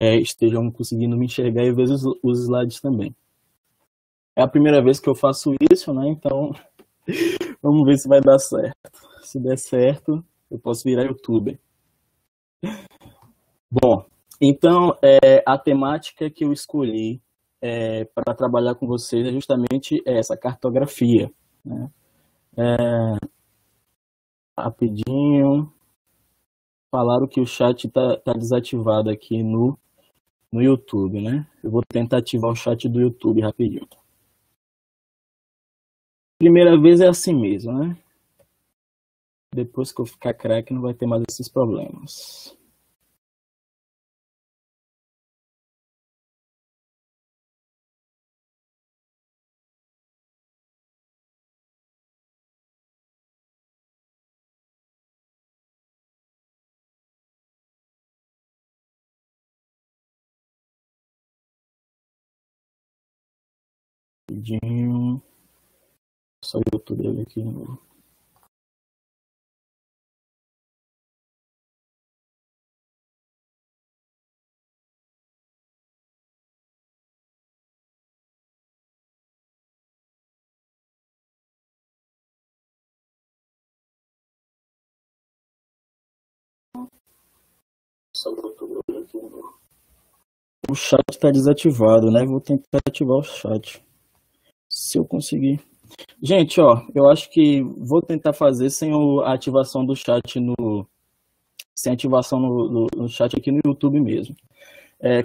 estejam conseguindo me enxergar e ver os slides também. É a primeira vez que eu faço isso, né? Então, vamos ver se vai dar certo. Se der certo, eu posso virar youtuber. Bom, então, a temática que eu escolhi para trabalhar com vocês é justamente essa, cartografia, né? Rapidinho, falaram que o chat tá desativado aqui no YouTube, né? Eu vou tentar ativar o chat do YouTube rapidinho. Primeira vez é assim mesmo, né? Depois que eu ficar craque, não vai ter mais esses problemas. Rapidinho. Só o YouTube dele aqui de novo. Só o YouTube dele aqui de novo. O chat está desativado, né? Vou tentar ativar o chat. Se eu conseguir. Gente, ó, eu acho que vou tentar fazer sem a ativação do chat sem ativação no chat aqui no YouTube mesmo.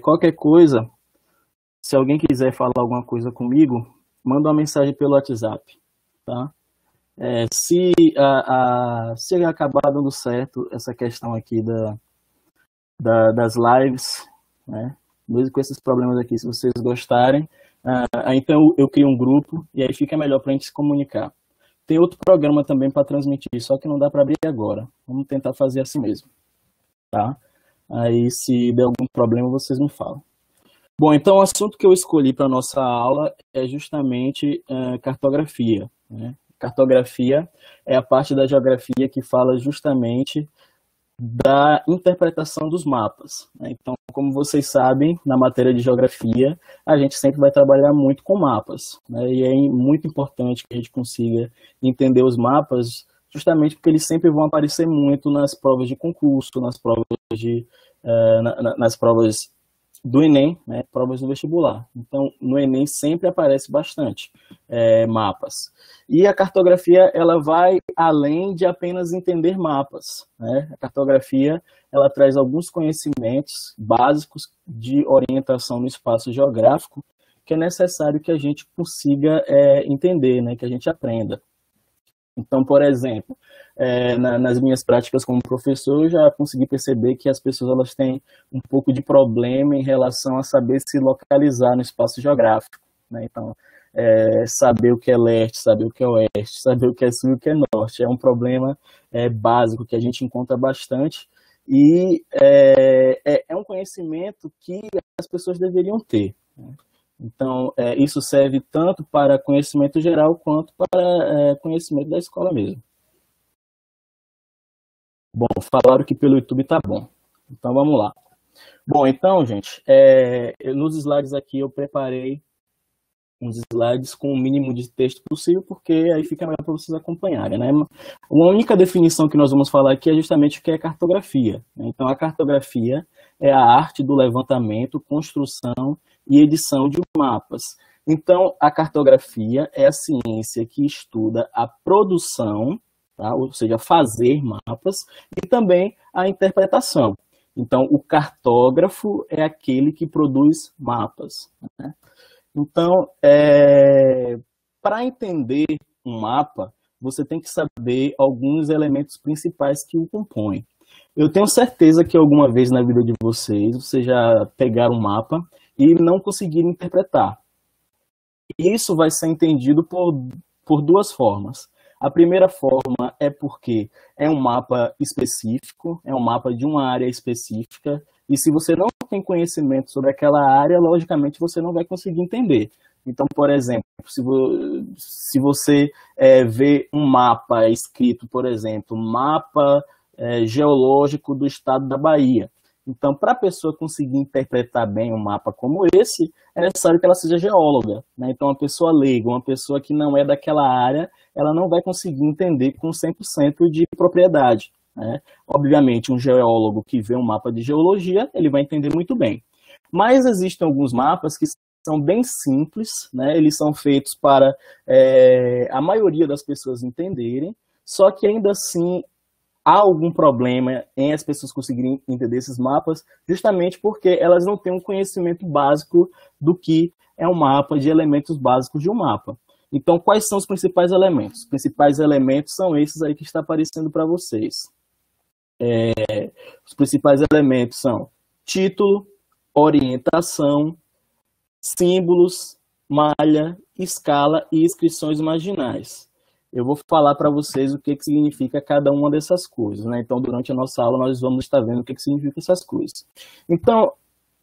Qualquer coisa, se alguém quiser falar alguma coisa comigo, manda uma mensagem pelo WhatsApp, tá? Se acabar dando certo essa questão aqui das lives, né? Mesmo com esses problemas aqui, se vocês gostarem, então eu crio um grupo e aí fica melhor para a gente se comunicar. Tem outro programa também para transmitir, só que não dá para abrir agora. Vamos tentar fazer assim mesmo, tá? Aí se der algum problema, vocês me falam. Bom, então o assunto que eu escolhi para nossa aula é justamente cartografia, né? Cartografia é a parte da geografia que fala justamente da interpretação dos mapas, né? Então, como vocês sabem, na matéria de geografia, a gente sempre vai trabalhar muito com mapas, né? E é muito importante que a gente consiga entender os mapas, justamente porque eles sempre vão aparecer muito nas provas de concurso, nas provas do Enem, né, provas do vestibular. Então, no Enem sempre aparece bastante mapas. E a cartografia, ela vai além de apenas entender mapas, né? A cartografia, ela traz alguns conhecimentos básicos de orientação no espaço geográfico que é necessário que a gente consiga entender, né, que a gente aprenda. Então, por exemplo, nas minhas práticas como professor, eu já consegui perceber que as pessoas elas têm um pouco de problema em relação a saber se localizar no espaço geográfico, né? Então, saber o que é leste, saber o que é oeste, saber o que é sul e o que é norte. É um problema básico que a gente encontra bastante e é um conhecimento que as pessoas deveriam ter, né? Então, isso serve tanto para conhecimento geral quanto para conhecimento da escola mesmo. Bom, falaram que pelo YouTube tá bom. Então, vamos lá. Bom, então, gente, nos slides aqui eu preparei uns slides com o mínimo de texto possível, porque aí fica melhor para vocês acompanharem, né? Uma única definição que nós vamos falar aqui é justamente o que é cartografia, né? Então, a cartografia é a arte do levantamento, construção e edição de mapas. Então, a cartografia é a ciência que estuda a produção, tá? Ou seja, fazer mapas, e também a interpretação. Então, o cartógrafo é aquele que produz mapas, né? Então, para entender um mapa, você tem que saber alguns elementos principais que o compõem. Eu tenho certeza que alguma vez na vida de vocês já pegaram um mapa e não conseguiram interpretar. E isso vai ser entendido por duas formas. A primeira forma é porque é um mapa específico, é um mapa de uma área específica, e se você não tem conhecimento sobre aquela área, logicamente você não vai conseguir entender. Então, por exemplo, se você vê um mapa escrito, por exemplo, mapa geológico do estado da Bahia, Então, para a pessoa conseguir interpretar bem um mapa como esse, é necessário que ela seja geóloga, né? Então, uma pessoa leiga, uma pessoa que não é daquela área, ela não vai conseguir entender com 100% de propriedade, né? Obviamente, um geólogo que vê um mapa de geologia, ele vai entender muito bem. Mas existem alguns mapas que são bem simples, né? Eles são feitos para a maioria das pessoas entenderem, só que ainda assim há algum problema em as pessoas conseguirem entender esses mapas, justamente porque elas não têm um conhecimento básico do que é um mapa, de elementos básicos de um mapa. Então, quais são os principais elementos? Os principais elementos são esses aí que está aparecendo para vocês. Os principais elementos são título, orientação, símbolos, malha, escala e inscrições marginais. Eu vou falar para vocês o que significa cada uma dessas coisas, né? Então, durante a nossa aula, nós vamos estar vendo o que significa essas coisas. Então,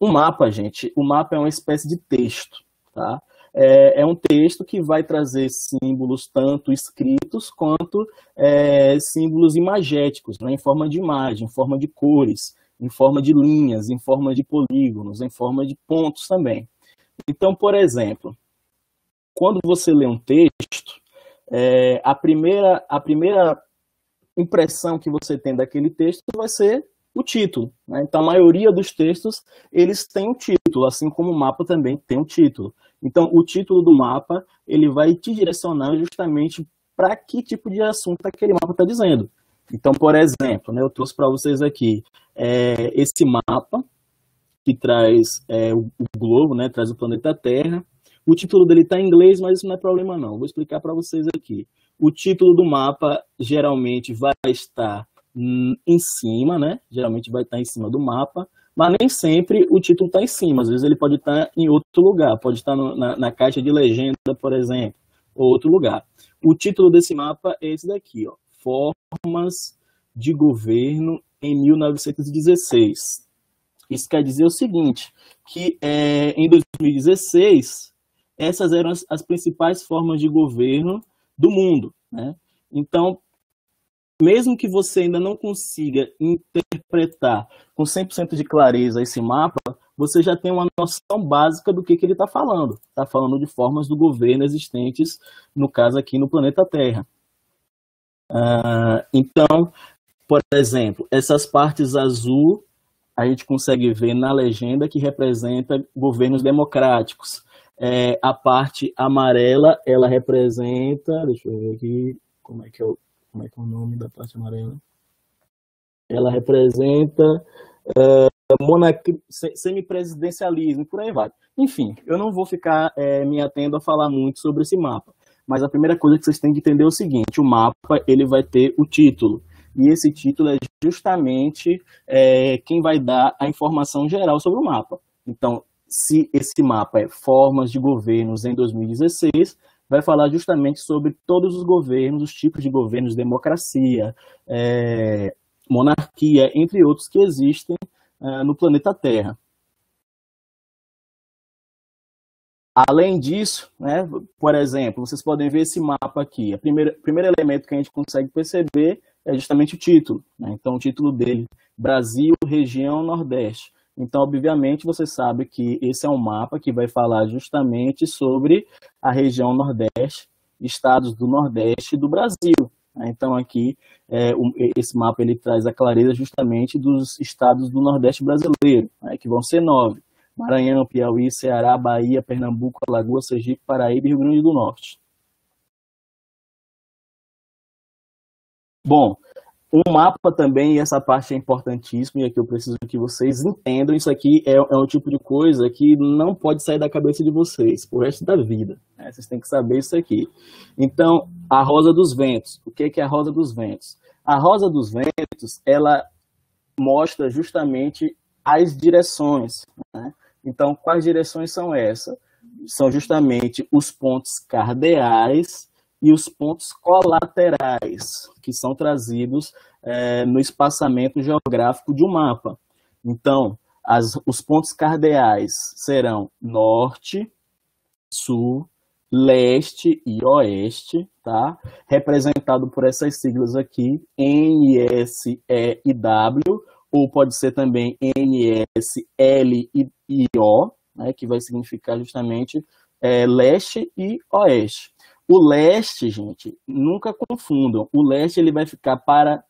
o mapa, gente, o mapa é uma espécie de texto, tá? É um texto que vai trazer símbolos tanto escritos quanto símbolos imagéticos, né? Em forma de imagem, em forma de cores, em forma de linhas, em forma de polígonos, em forma de pontos também. Então, por exemplo, quando você lê um texto, a primeira impressão que você tem daquele texto vai ser o título, né? Então, a maioria dos textos, eles têm um título, assim como o mapa também tem um título. Então, o título do mapa, ele vai te direcionar justamente para que tipo de assunto aquele mapa está dizendo. Então, por exemplo, né, eu trouxe para vocês aqui esse mapa, que traz o globo, né, traz o planeta Terra. O título dele está em inglês, mas isso não é problema não. Vou explicar para vocês aqui. O título do mapa geralmente vai estar em cima, né? Geralmente vai estar em cima do mapa, mas nem sempre o título está em cima. Às vezes ele pode estar em outro lugar, pode estar na caixa de legenda, por exemplo, ou outro lugar. O título desse mapa é esse daqui, ó, Formas de Governo em 1916. Isso quer dizer o seguinte, que em 2016, essas eram as principais formas de governo do mundo, né? Então, mesmo que você ainda não consiga interpretar com 100% de clareza esse mapa, você já tem uma noção básica do que ele está falando. Está falando de formas do governo existentes, no caso aqui no planeta Terra. Então, por exemplo, essas partes azul, a gente consegue ver na legenda que representa governos democráticos. A parte amarela, ela representa, deixa eu ver aqui, como é que é o nome da parte amarela? Ela representa semipresidencialismo, por aí vai. Enfim, eu não vou ficar me atendo a falar muito sobre esse mapa, mas a primeira coisa que vocês têm que entender é o seguinte, o mapa ele vai ter o título, e esse título é justamente quem vai dar a informação geral sobre o mapa. Então, se esse mapa é Formas de Governos em 2016, vai falar justamente sobre todos os governos, os tipos de governos, democracia, monarquia, entre outros que existem no planeta Terra. Além disso, né, por exemplo, vocês podem ver esse mapa aqui. O primeiro elemento que a gente consegue perceber é justamente o título, né? Então, o título dele, Brasil, região Nordeste. Então, obviamente, você sabe que esse é um mapa que vai falar justamente sobre a região Nordeste, estados do Nordeste do Brasil. Então, aqui, esse mapa ele traz a clareza justamente dos estados do Nordeste brasileiro, né, que vão ser 9. Maranhão, Piauí, Ceará, Bahia, Pernambuco, Alagoas, Sergipe, Paraíba e Rio Grande do Norte. Bom, um mapa também, e essa parte é importantíssima, e aqui eu preciso que vocês entendam, isso aqui é um tipo de coisa que não pode sair da cabeça de vocês, pro resto da vida, né? Vocês têm que saber isso aqui. Então, a Rosa dos Ventos. O que é a Rosa dos Ventos? A Rosa dos Ventos, ela mostra justamente as direções, né? Então, quais direções são essas? São justamente os pontos cardeais e os pontos colaterais, que são trazidos no espaçamento geográfico de um mapa. Então, os pontos cardeais serão norte, sul, leste e oeste, tá? Representado por essas siglas aqui, N, S, E e W, ou pode ser também NS, L e O, né, que vai significar justamente leste e oeste. O leste, gente, nunca confundam. O leste ele vai ficar para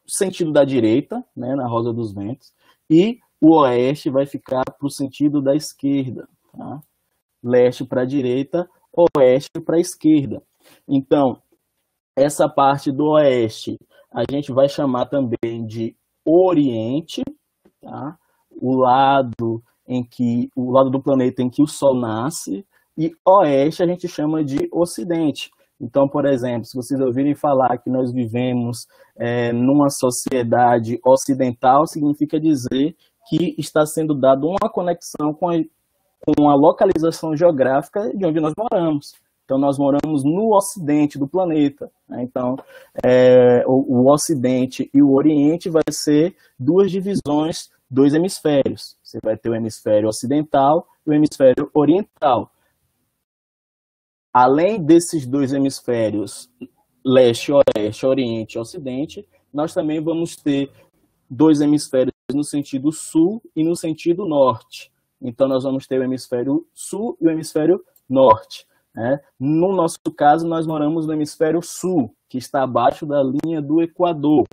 o sentido da direita, né, na Rosa dos Ventos, e o oeste vai ficar para o sentido da esquerda. Tá? Leste para a direita, oeste para a esquerda. Então, essa parte do oeste a gente vai chamar também de Oriente, tá? O lado do planeta em que o Sol nasce, e oeste a gente chama de Ocidente. Então, por exemplo, se vocês ouvirem falar que nós vivemos numa sociedade ocidental, significa dizer que está sendo dada uma conexão com a localização geográfica de onde nós moramos. Então, nós moramos no ocidente do planeta. Né? Então, o ocidente e o oriente vai ser duas divisões, dois hemisférios. Você vai ter o hemisfério ocidental e o hemisfério oriental. Além desses dois hemisférios, leste, oeste, oriente e ocidente, nós também vamos ter dois hemisférios no sentido sul e no sentido norte. Então, nós vamos ter o hemisfério sul e o hemisfério norte. Né? No nosso caso, nós moramos no hemisfério sul, que está abaixo da linha do Equador.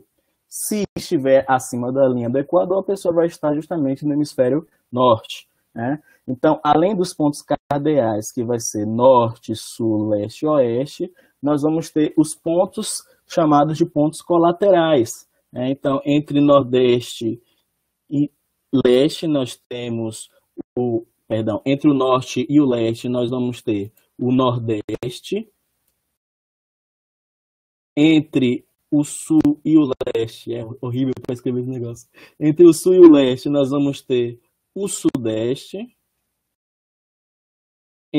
Se estiver acima da linha do Equador, a pessoa vai estar justamente no hemisfério norte. Né? Então, além dos pontos cardeais, que vai ser norte, sul, leste e oeste, nós vamos ter os pontos chamados de pontos colaterais. Né? Então, entre nordeste e leste, nós temos entre o norte e o leste, nós vamos ter o nordeste. Entre o sul e o leste, é horrível para escrever esse negócio. Entre o sul e o leste, nós vamos ter o sudeste.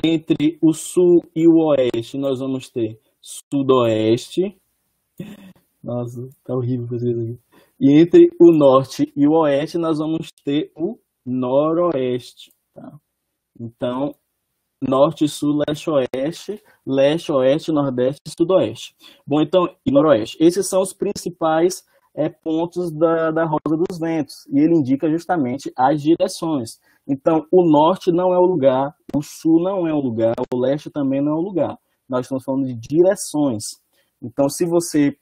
Entre o sul e o oeste, nós vamos ter sudoeste. Nossa, tá horrível fazer isso aqui. E entre o norte e o oeste, nós vamos ter o noroeste. Tá? Então, norte, sul, leste, oeste, nordeste e sudoeste. Bom, então, e noroeste. Esses são os principais pontos da Rosa dos Ventos. E ele indica justamente as direções. Então, o norte não é o lugar, o sul não é o lugar, o leste também não é o lugar. Nós estamos falando de direções. Então, se você,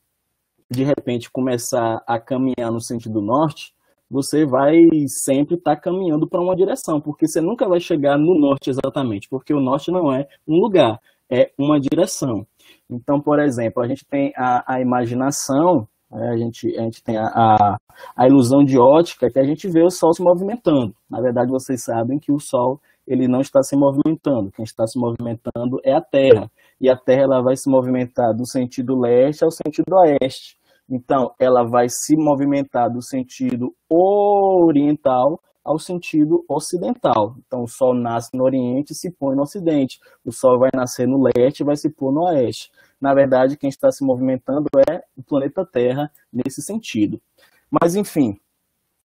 de repente, começar a caminhar no sentido norte, você vai sempre estar caminhando para uma direção, porque você nunca vai chegar no norte exatamente, porque o norte não é um lugar, é uma direção. Então, por exemplo, a gente tem a imaginação, a gente tem a ilusão de ótica, que a gente vê o Sol se movimentando. Na verdade, vocês sabem que o Sol ele não está se movimentando. Quem está se movimentando é a Terra. E a Terra ela vai se movimentar do sentido leste ao sentido oeste. Então, ela vai se movimentar do sentido oriental ao sentido ocidental. Então, o Sol nasce no Oriente e se põe no Ocidente. O Sol vai nascer no leste e vai se pôr no oeste. Na verdade, quem está se movimentando é o planeta Terra nesse sentido. Mas, enfim,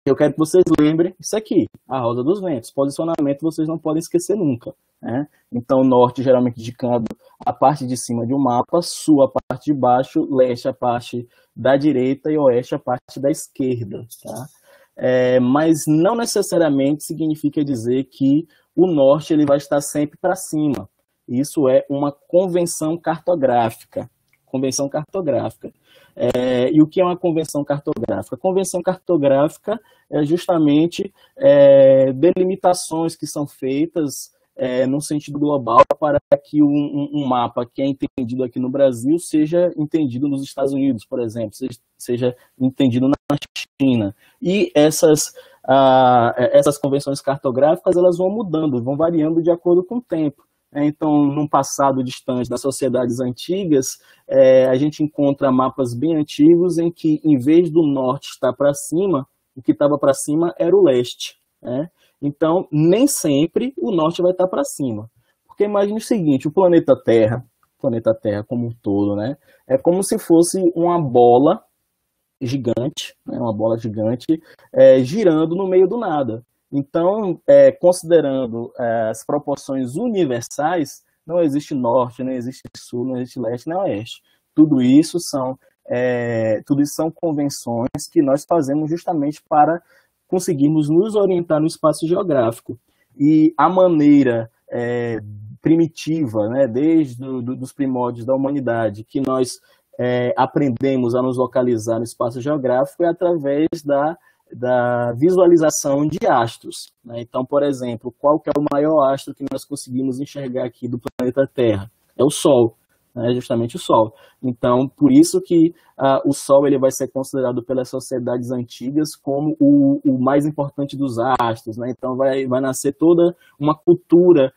eu quero que vocês lembrem isso aqui, a Rosa dos Ventos. Posicionamento vocês não podem esquecer nunca. Né? Então, norte geralmente indicando a parte de cima de um mapa, sul a parte de baixo, leste a parte da direita e oeste a parte da esquerda. Tá? Mas não necessariamente significa dizer que o norte ele vai estar sempre para cima. Isso é uma convenção cartográfica. Convenção cartográfica. E o que é uma convenção cartográfica? A convenção cartográfica é justamente delimitações que são feitas no sentido global para que um mapa que é entendido aqui no Brasil seja entendido nos Estados Unidos, por exemplo, seja entendido na China. E essas convenções cartográficas elas vão mudando, vão variando de acordo com o tempo. Então, num passado distante das sociedades antigas, a gente encontra mapas bem antigos em que, em vez do norte estar para cima, o que estava para cima era o leste. Né? Então, nem sempre o norte vai estar para cima. Porque imagine o seguinte, o planeta Terra como um todo, né, é como se fosse uma bola gigante, né, girando no meio do nada. Então, considerando as proporções universais, não existe norte, não existe sul, não existe leste, nem oeste. Tudo isso são tudo isso são convenções que nós fazemos justamente para conseguirmos nos orientar no espaço geográfico. E a maneira primitiva, né, desde dos primórdios da humanidade, que nós aprendemos a nos localizar no espaço geográfico é através da visualização de astros, né? Então, por exemplo, qual que é o maior astro que nós conseguimos enxergar aqui do planeta Terra? É o Sol, né? Justamente o Sol. Então, por isso que o Sol ele vai ser considerado pelas sociedades antigas como o mais importante dos astros, né? Então, vai nascer toda uma cultura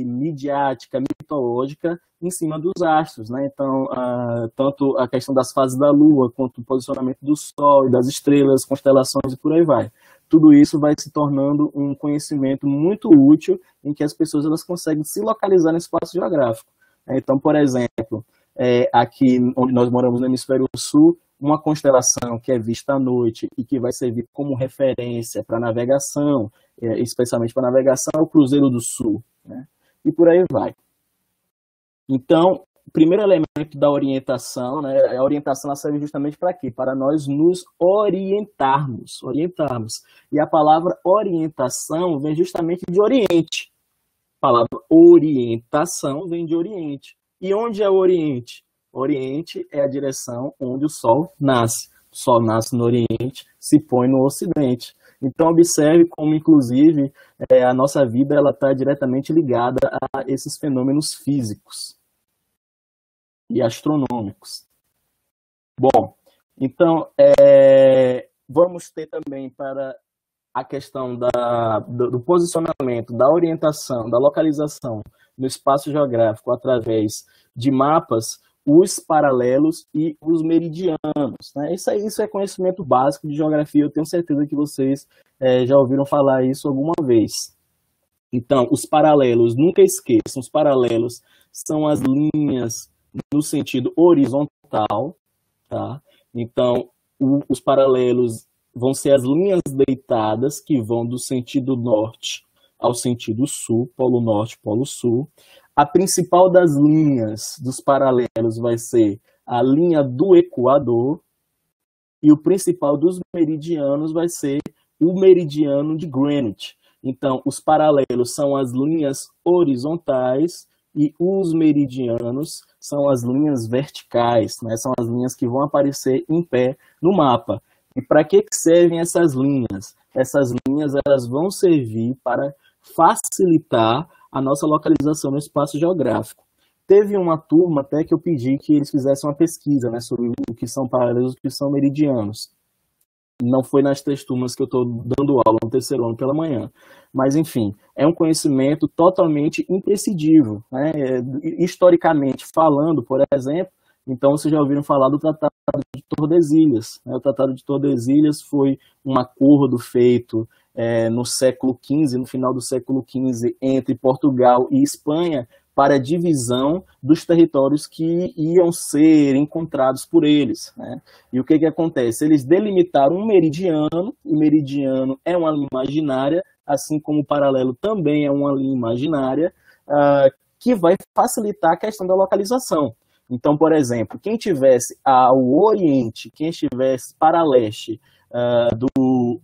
midiática, mitológica, em cima dos astros, né? Então, tanto a questão das fases da Lua, quanto o posicionamento do Sol, das estrelas, constelações e por aí vai. Tudo isso vai se tornando um conhecimento muito útil em que as pessoas elas conseguem se localizar no espaço geográfico. Então, por exemplo, aqui onde nós moramos no Hemisfério Sul, uma constelação que é vista à noite e que vai servir como referência para navegação, especialmente para navegação, é o Cruzeiro do Sul, né? E por aí vai. Então, o primeiro elemento da orientação, né, a orientação ela serve justamente para quê? Para nós nos orientarmos. E a palavra orientação vem justamente de Oriente. A palavra orientação vem de Oriente. E onde é o Oriente? Oriente é a direção onde o Sol nasce. O Sol nasce no Oriente, se põe no Ocidente. Então, observe como, inclusive, a nossa vida está diretamente ligada a esses fenômenos físicos e astronômicos. Bom, então, vamos ter também para a questão do posicionamento, da orientação, da localização no espaço geográfico através de mapas, os paralelos e os meridianos, né? Isso é conhecimento básico de geografia, eu tenho certeza que vocês já ouviram falar isso alguma vez. Então, os paralelos, nunca esqueçam, os paralelos são as linhas no sentido horizontal, tá? Então, os paralelos vão ser as linhas deitadas que vão do sentido norte ao sentido sul, polo norte, polo sul. A principal das linhas dos paralelos vai ser a linha do Equador e o principal dos meridianos vai ser o meridiano de Greenwich. Então, os paralelos são as linhas horizontais e os meridianos são as linhas verticais, né? São as linhas que vão aparecer em pé no mapa. E para que servem essas linhas? Essas linhas elas vão servir para facilitar a nossa localização no espaço geográfico. Teve uma turma até que eu pedi que eles fizessem uma pesquisa, né, sobre o que são paralelos e o que são meridianos. Não foi nas 3 turmas que eu estou dando aula no terceiro ano pela manhã. Mas, enfim, é um conhecimento totalmente imprescindível, né? Historicamente falando, por exemplo, então vocês já ouviram falar do Tratado de Tordesilhas, né? O Tratado de Tordesilhas foi um acordo feito no século XV, no final do século XV, entre Portugal e Espanha, para a divisão dos territórios que iam ser encontrados por eles, né? E o que acontece? Eles delimitaram um meridiano, e meridiano é uma linha imaginária, assim como o paralelo também é uma linha imaginária, que vai facilitar a questão da localização. Então, por exemplo, quem estivesse ao oriente, quem estivesse para leste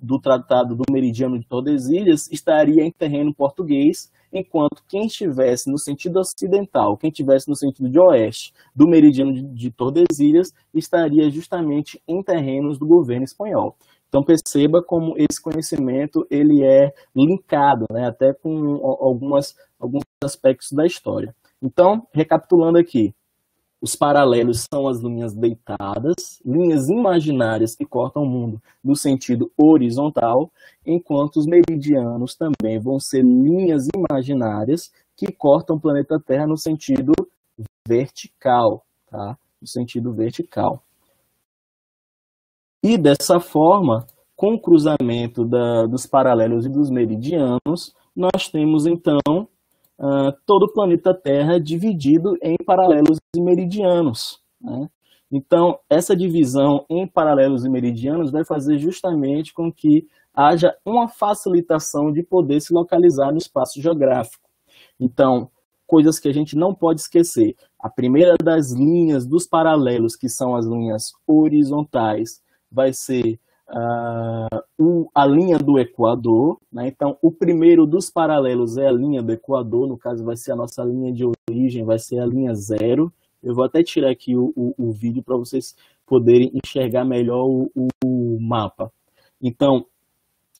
do Tratado do Meridiano de Tordesilhas, estaria em terreno português, enquanto quem estivesse no sentido ocidental, quem estivesse no sentido de oeste do Meridiano de Tordesilhas, estaria justamente em terrenos do governo espanhol. Então perceba como esse conhecimento ele é linkado, né, até com alguns aspectos da história. Então, recapitulando aqui, os paralelos são as linhas deitadas, linhas imaginárias que cortam o mundo no sentido horizontal, enquanto os meridianos também vão ser linhas imaginárias que cortam o planeta Terra no sentido vertical, tá? No sentido vertical. E dessa forma, com o cruzamento dos paralelos e dos meridianos, nós temos então todo o planeta Terra dividido em paralelos e meridianos, né? Então, essa divisão em paralelos e meridianos vai fazer justamente com que haja uma facilitação de poder se localizar no espaço geográfico. Então, coisas que a gente não pode esquecer. A primeira das linhas dos paralelos, que são as linhas horizontais, vai ser a linha do Equador, né? Então, o primeiro dos paralelos é a linha do Equador, no caso vai ser a nossa linha de origem, vai ser a linha 0. Eu vou até tirar aqui o vídeo para vocês poderem enxergar melhor o mapa. Então,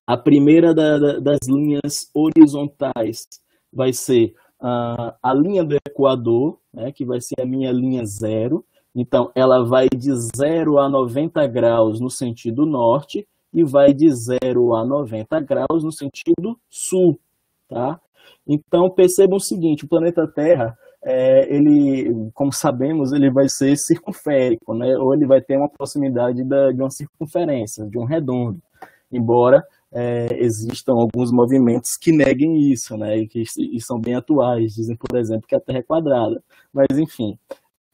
a primeira das linhas horizontais vai ser a linha do Equador, né, que vai ser a minha linha 0. Então, ela vai de 0 a 90 graus no sentido norte e vai de 0 a 90 graus no sentido sul, tá? Então, percebam o seguinte, o planeta Terra, ele, como sabemos, ele vai ser circunférico, né? Ou ele vai ter uma proximidade de uma circunferência, de um redondo, embora existam alguns movimentos que neguem isso, né? E são bem atuais, dizem, por exemplo, que a Terra é quadrada, mas enfim.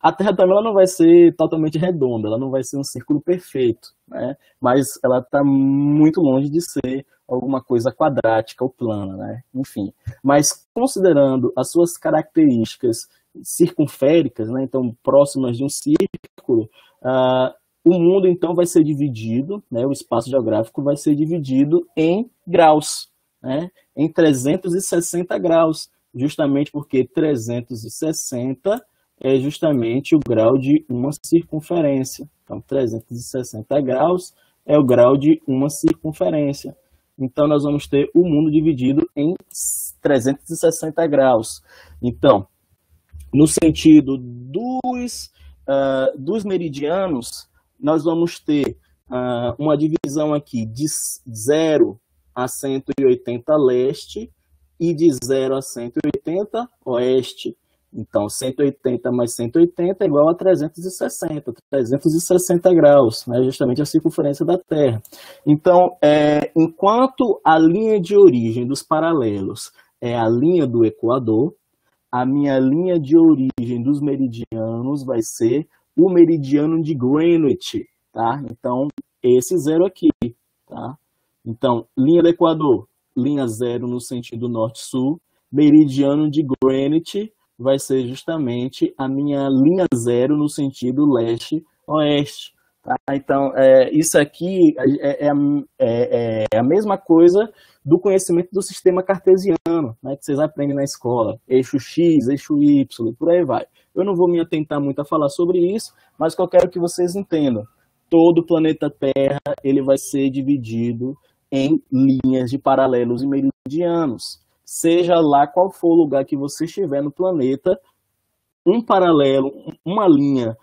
A Terra também ela não vai ser totalmente redonda, ela não vai ser um círculo perfeito, né? Mas ela está muito longe de ser alguma coisa quadrática ou plana, né? Enfim, mas considerando as suas características circunféricas, né? Então próximas de um círculo, o mundo então vai ser dividido, né? O espaço geográfico vai ser dividido em graus, né? Em 360 graus, justamente porque 360 é justamente o grau de uma circunferência. Então, 360 graus é o grau de uma circunferência. Então, nós vamos ter o mundo dividido em 360 graus. Então, no sentido dos meridianos, nós vamos ter uma divisão aqui de 0 a 180 leste e de 0 a 180 oeste. Então, 180 mais 180 é igual a 360 graus, né? Justamente a circunferência da Terra. Então, enquanto a linha de origem dos paralelos é a linha do Equador, a minha linha de origem dos meridianos vai ser o meridiano de Greenwich, tá? Então, esse 0 aqui, tá? Então, linha do Equador, linha 0 no sentido norte-sul, meridiano de Greenwich vai ser justamente a minha linha 0 no sentido leste-oeste. Tá? Então, isso aqui é a mesma coisa do conhecimento do sistema cartesiano, né, que vocês aprendem na escola. Eixo X, eixo Y, por aí vai. Eu não vou me atentar muito a falar sobre isso, mas o que eu quero que vocês entendam. Todo o planeta Terra ele vai ser dividido em linhas de paralelos e meridianos. Seja lá qual for o lugar que você estiver no planeta, um paralelo, uma linha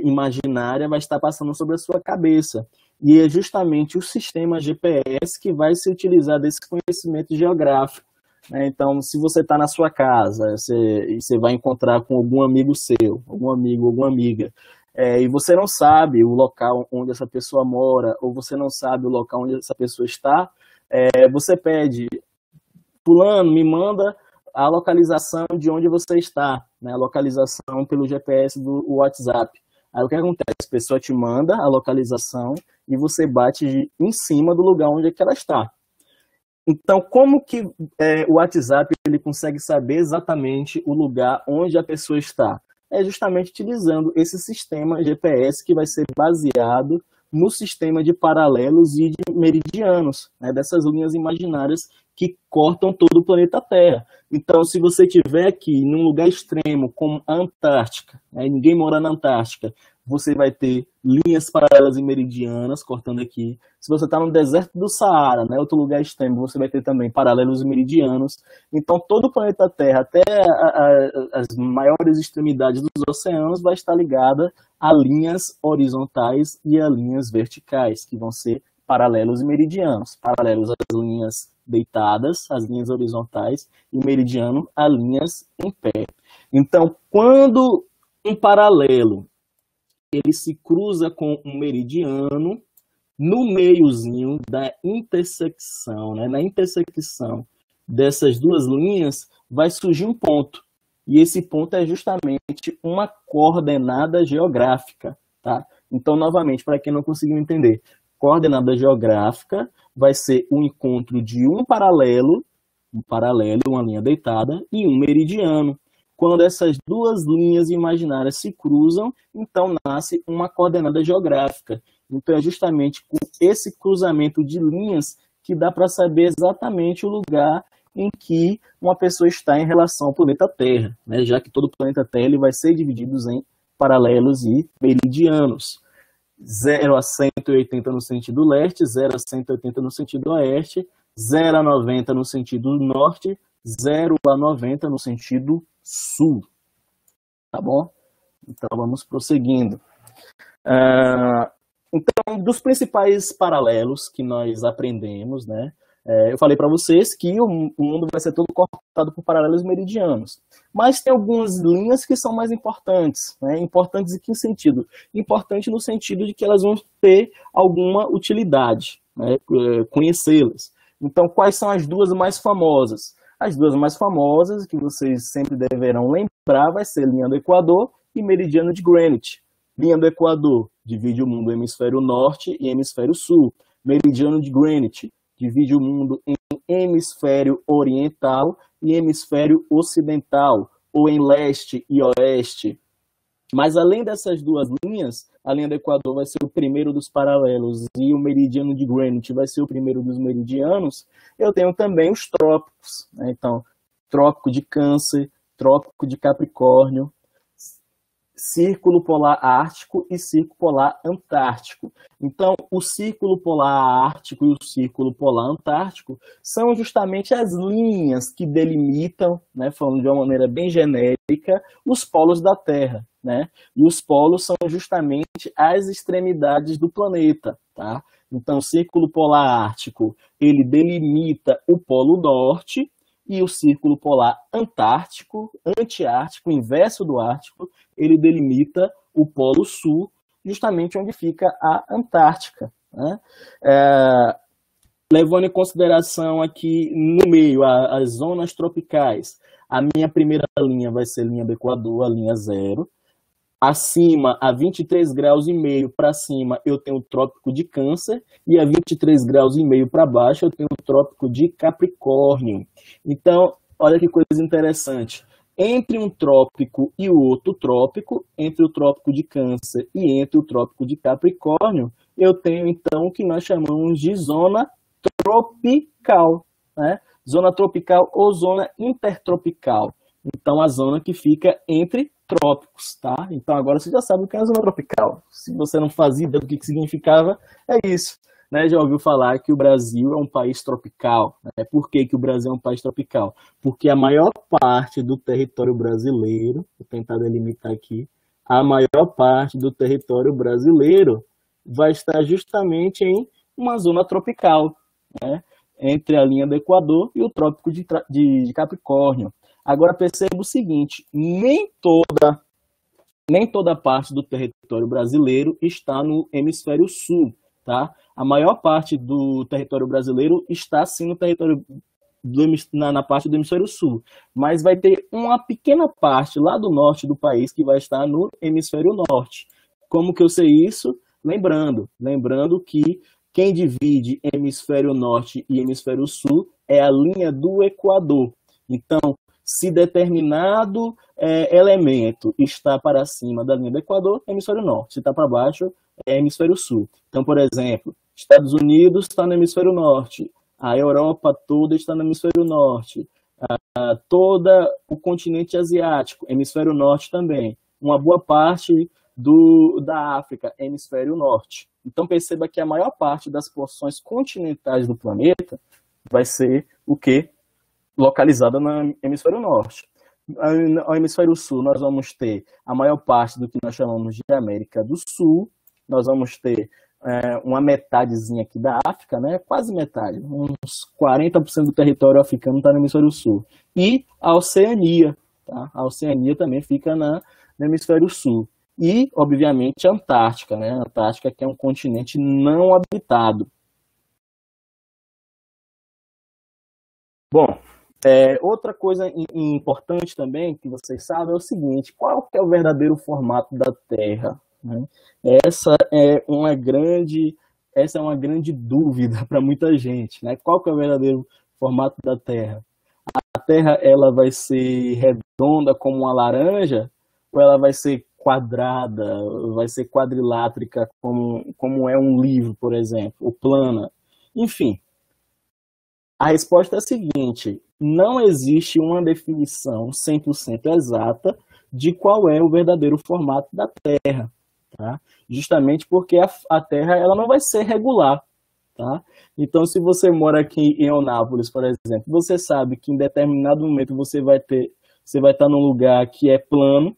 imaginária vai estar passando sobre a sua cabeça. E é justamente o sistema GPS que vai se utilizar desse conhecimento geográfico. Né? Então, se você está na sua casa, você vai encontrar com algum amigo seu, algum amigo, alguma amiga, e você não sabe o local onde essa pessoa mora, ou você não sabe o local onde essa pessoa está, você pede: fulano, me manda a localização de onde você está, né? A localização pelo GPS do WhatsApp. Aí o que acontece? A pessoa te manda a localização e você bate em cima do lugar onde é que ela está. Então, como que o WhatsApp ele consegue saber exatamente o lugar onde a pessoa está? É justamente utilizando esse sistema GPS que vai ser baseado no sistema de paralelos e de meridianos, né, dessas linhas imaginárias que cortam todo o planeta Terra. Então, se você estiver aqui num lugar extremo, como a Antártica, né, ninguém mora na Antártica, você vai ter linhas paralelas e meridianas cortando aqui. Se você está no deserto do Saara, né, outro lugar extremo, você vai ter também paralelos e meridianos. Então, todo o planeta Terra, até as maiores extremidades dos oceanos, vai estar ligada a linhas horizontais e a linhas verticais, que vão ser paralelos e meridianos. Paralelos às linhas deitadas, as linhas horizontais, e meridiano a linhas em pé. Então, quando um paralelo ele se cruza com um meridiano, no meiozinho da intersecção, né? Na intersecção dessas duas linhas, vai surgir um ponto. E esse ponto é justamente uma coordenada geográfica. Tá? Então, novamente, para quem não conseguiu entender, coordenada geográfica vai ser o encontro de um paralelo, uma linha deitada, e um meridiano. Quando essas duas linhas imaginárias se cruzam, então nasce uma coordenada geográfica. Então é justamente com esse cruzamento de linhas que dá para saber exatamente o lugar em que uma pessoa está em relação ao planeta Terra, né? Já que todo o planeta Terra ele vai ser dividido em paralelos e meridianos. 0 a 180 no sentido leste, 0 a 180 no sentido oeste, 0 a 90 no sentido norte, 0 a 90 no sentido sul. Tá bom? Então vamos prosseguindo. Então, dos principais paralelos que nós aprendemos, né? Eu falei para vocês que o mundo vai ser todo cortado por paralelos meridianos. Mas tem algumas linhas que são mais importantes. Né? Importantes em que sentido? Importante no sentido de que elas vão ter alguma utilidade, né? Conhecê-las. Então, quais são as duas mais famosas? As duas mais famosas, que vocês sempre deverão lembrar, vai ser linha do Equador e meridiano de Greenwich. Linha do Equador divide o mundo em hemisfério norte e hemisfério sul. Meridiano de Greenwich divide o mundo em hemisfério oriental e hemisfério ocidental, ou em leste e oeste. Mas além dessas duas linhas, a linha do Equador vai ser o primeiro dos paralelos e o meridiano de Greenwich vai ser o primeiro dos meridianos. Eu tenho também os trópicos, né? Então, trópico de Câncer, trópico de Capricórnio, círculo polar ártico e círculo polar antártico. Então, o círculo polar ártico e o círculo polar antártico são justamente as linhas que delimitam, né, falando de uma maneira bem genérica, os polos da Terra, né? E os polos são justamente as extremidades do planeta, tá? Então, o círculo polar ártico, ele delimita o polo norte, e o círculo polar antártico, antiártico, inverso do ártico, ele delimita o polo sul, justamente onde fica a Antártica. Né? Levando em consideração aqui no meio as zonas tropicais, a minha primeira linha vai ser a linha do Equador, a linha 0. Acima, a 23 graus e meio para cima, eu tenho o trópico de Câncer, e a 23 graus e meio para baixo, eu tenho o trópico de Capricórnio. Então, olha que coisa interessante. Entre um trópico e o outro trópico, entre o trópico de Câncer e entre o trópico de Capricórnio, eu tenho, então, o que nós chamamos de zona tropical, né? Zona tropical ou zona intertropical. Então, a zona que fica entre trópicos, tá? Então agora você já sabe o que é a zona tropical. Se você não fazia ideia do que significava, é isso. Né? Já ouviu falar que o Brasil é um país tropical. Né? Por que o Brasil é um país tropical? Porque a maior parte do território brasileiro, vou tentar delimitar aqui, a maior parte do território brasileiro vai estar justamente em uma zona tropical, né? Entre a linha do Equador e o trópico de Capricórnio. Agora perceba o seguinte, nem toda parte do território brasileiro está no hemisfério sul, tá? A maior parte do território brasileiro está sim no território na parte do hemisfério sul, mas vai ter uma pequena parte lá do norte do país que vai estar no hemisfério norte. Como que eu sei isso? Lembrando que quem divide hemisfério norte e hemisfério sul é a linha do Equador. Então, se determinado elemento está para cima da linha do Equador, é hemisfério norte. Se está para baixo, é hemisfério sul. Então, por exemplo, Estados Unidos está no hemisfério norte, a Europa toda está no hemisfério norte, todo o continente asiático, hemisfério norte também. Uma boa parte da África, hemisfério norte. Então, perceba que a maior parte das porções continentais do planeta vai ser o quê? Localizada no hemisfério norte. No hemisfério sul, nós vamos ter a maior parte do que nós chamamos de América do Sul, nós vamos ter uma metadezinha aqui da África, né? Quase metade, uns 40% do território africano está no hemisfério sul. E a Oceania, tá? A Oceania também fica no hemisfério sul. E, obviamente, a Antártica, né? A Antártica que é um continente não habitado. Bom, outra coisa importante também que vocês sabem é o seguinte, qual que é o verdadeiro formato da Terra? Né? Essa é uma grande dúvida para muita gente. Né? Qual que é o verdadeiro formato da Terra? A Terra ela vai ser redonda como uma laranja, ou ela vai ser quadrada, vai ser quadrilátrica como é um livro, por exemplo, ou plana. Enfim, a resposta é a seguinte: não existe uma definição 100% exata de qual é o verdadeiro formato da Terra, tá? Justamente porque a Terra ela não vai ser regular, tá? Então, se você mora aqui em Eunápolis, por exemplo, você sabe que em determinado momento você vai estar num lugar que é plano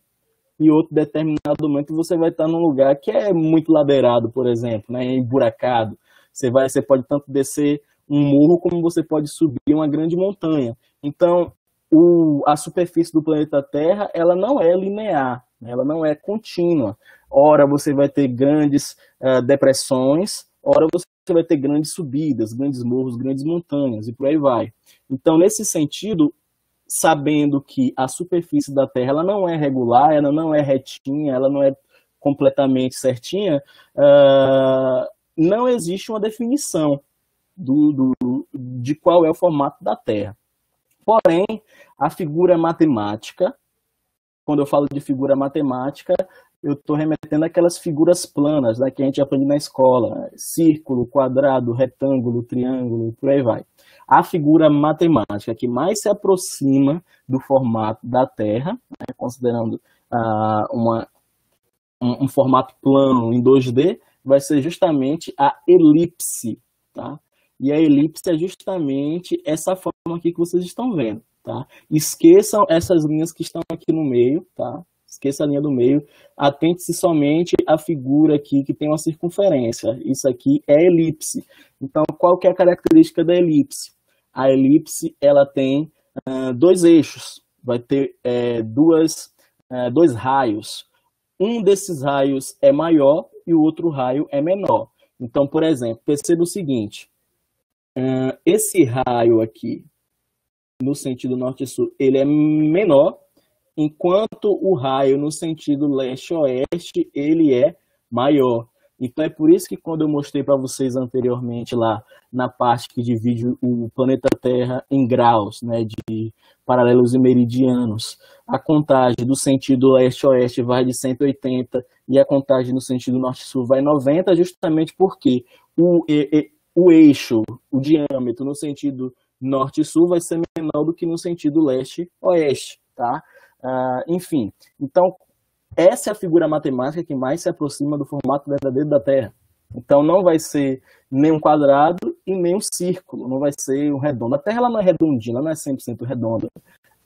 e outro determinado momento você vai estar num lugar que é muito ladeirado, por exemplo, né, emburacado. Você pode tanto descer um morro como você pode subir uma grande montanha. Então, a superfície do planeta Terra, ela não é linear, né, ela não é contínua. Ora você vai ter grandes depressões, ora você vai ter grandes subidas, grandes morros, grandes montanhas e por aí vai. Então, nesse sentido, sabendo que a superfície da Terra ela não é regular, ela não é retinha, ela não é completamente certinha, não existe uma definição de qual é o formato da Terra. Porém, a figura matemática, quando eu falo de figura matemática, eu estou remetendo àquelas figuras planas, né, que a gente aprende na escola: círculo, quadrado, retângulo, triângulo, por aí vai. A figura matemática que mais se aproxima do formato da Terra, né, considerando um formato plano em 2D, vai ser justamente a elipse, tá? E a elipse é justamente essa forma aqui que vocês estão vendo, tá? Esqueçam essas linhas que estão aqui no meio, tá? Esqueça a linha do meio, atente-se somente à figura aqui que tem uma circunferência. Isso aqui é elipse. Então, qual que é a característica da elipse? A elipse ela tem dois eixos, vai ter dois raios. Um desses raios é maior e o outro raio é menor. Então, por exemplo, perceba o seguinte: esse raio aqui, no sentido norte-sul, ele é menor, enquanto o raio no sentido leste-oeste, ele é maior. Então é por isso que quando eu mostrei para vocês anteriormente lá na parte que divide o planeta Terra em graus, né, de paralelos e meridianos, a contagem do sentido leste-oeste vai de 180 e a contagem no sentido norte-sul vai 90, justamente porque o eixo, o diâmetro no sentido norte-sul vai ser menor do que no sentido leste-oeste, tá? Enfim, então essa é a figura matemática que mais se aproxima do formato verdadeiro da Terra. Então não vai ser nem um quadrado e nem um círculo, não vai ser um redondo. A Terra ela não é redondinha, ela não é 100% redonda.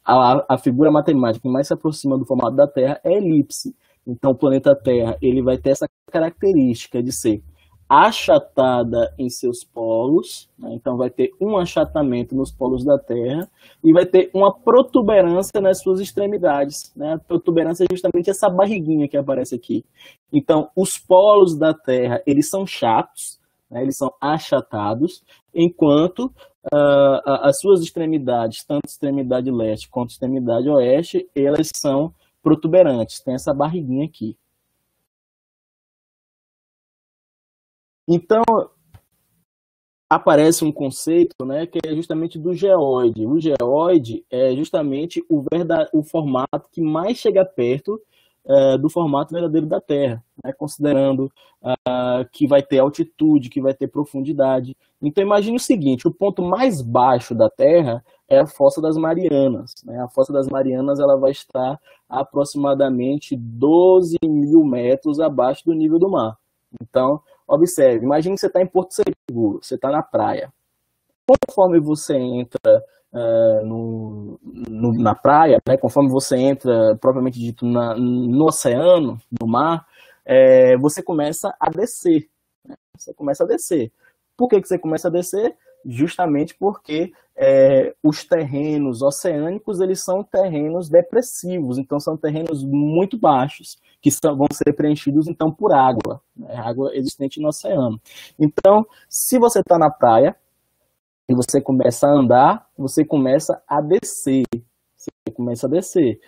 A figura matemática que mais se aproxima do formato da Terra é a elipse. Então o planeta Terra ele vai ter essa característica de ser achatada em seus polos, né? Então vai ter um achatamento nos polos da Terra e vai ter uma protuberância nas suas extremidades, né? A protuberância é justamente essa barriguinha que aparece aqui. Então os polos da Terra eles são chatos, né? Eles são achatados, enquanto as suas extremidades, tanto extremidade leste quanto extremidade oeste, elas são protuberantes, tem essa barriguinha aqui. Então, aparece um conceito, né, que é justamente do geóide. O geóide é justamente o formato que mais chega perto do formato verdadeiro da Terra, né, considerando que vai ter altitude, que vai ter profundidade. Então, imagine o seguinte: o ponto mais baixo da Terra é a Fossa das Marianas, né? A Fossa das Marianas ela vai estar a aproximadamente 12.000 metros abaixo do nível do mar. Então, observe, imagine que você está em Porto Seguro, você está na praia. Conforme você entra na praia, né, conforme você entra, propriamente dito, no oceano, no mar, você começa a descer. Né? Você começa a descer. Por que você começa a descer? Justamente porque os terrenos oceânicos eles são terrenos depressivos, então são terrenos muito baixos, que vão ser preenchidos então por água, né? Água existente no oceano. Então, se você está na praia e você começa a andar, você começa a descer. Você começa a descer.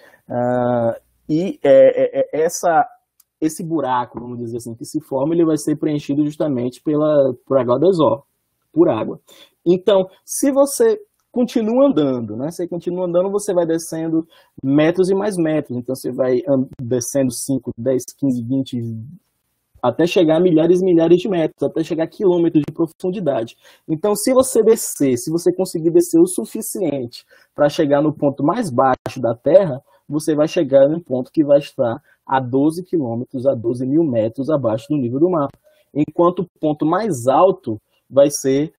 Esse buraco, vamos dizer assim, que se forma, ele vai ser preenchido justamente por H2O, por água. Então, se você continua andando, né? Você continua andando, você vai descendo metros e mais metros. Então você vai descendo 5, 10, 15, 20, até chegar a milhares e milhares de metros, até chegar a quilômetros de profundidade. Então, se você descer, se você conseguir descer o suficiente para chegar no ponto mais baixo da Terra, você vai chegar num ponto que vai estar a 12 quilômetros, a 12 mil metros abaixo do nível do mar. Enquanto o ponto mais alto vai ser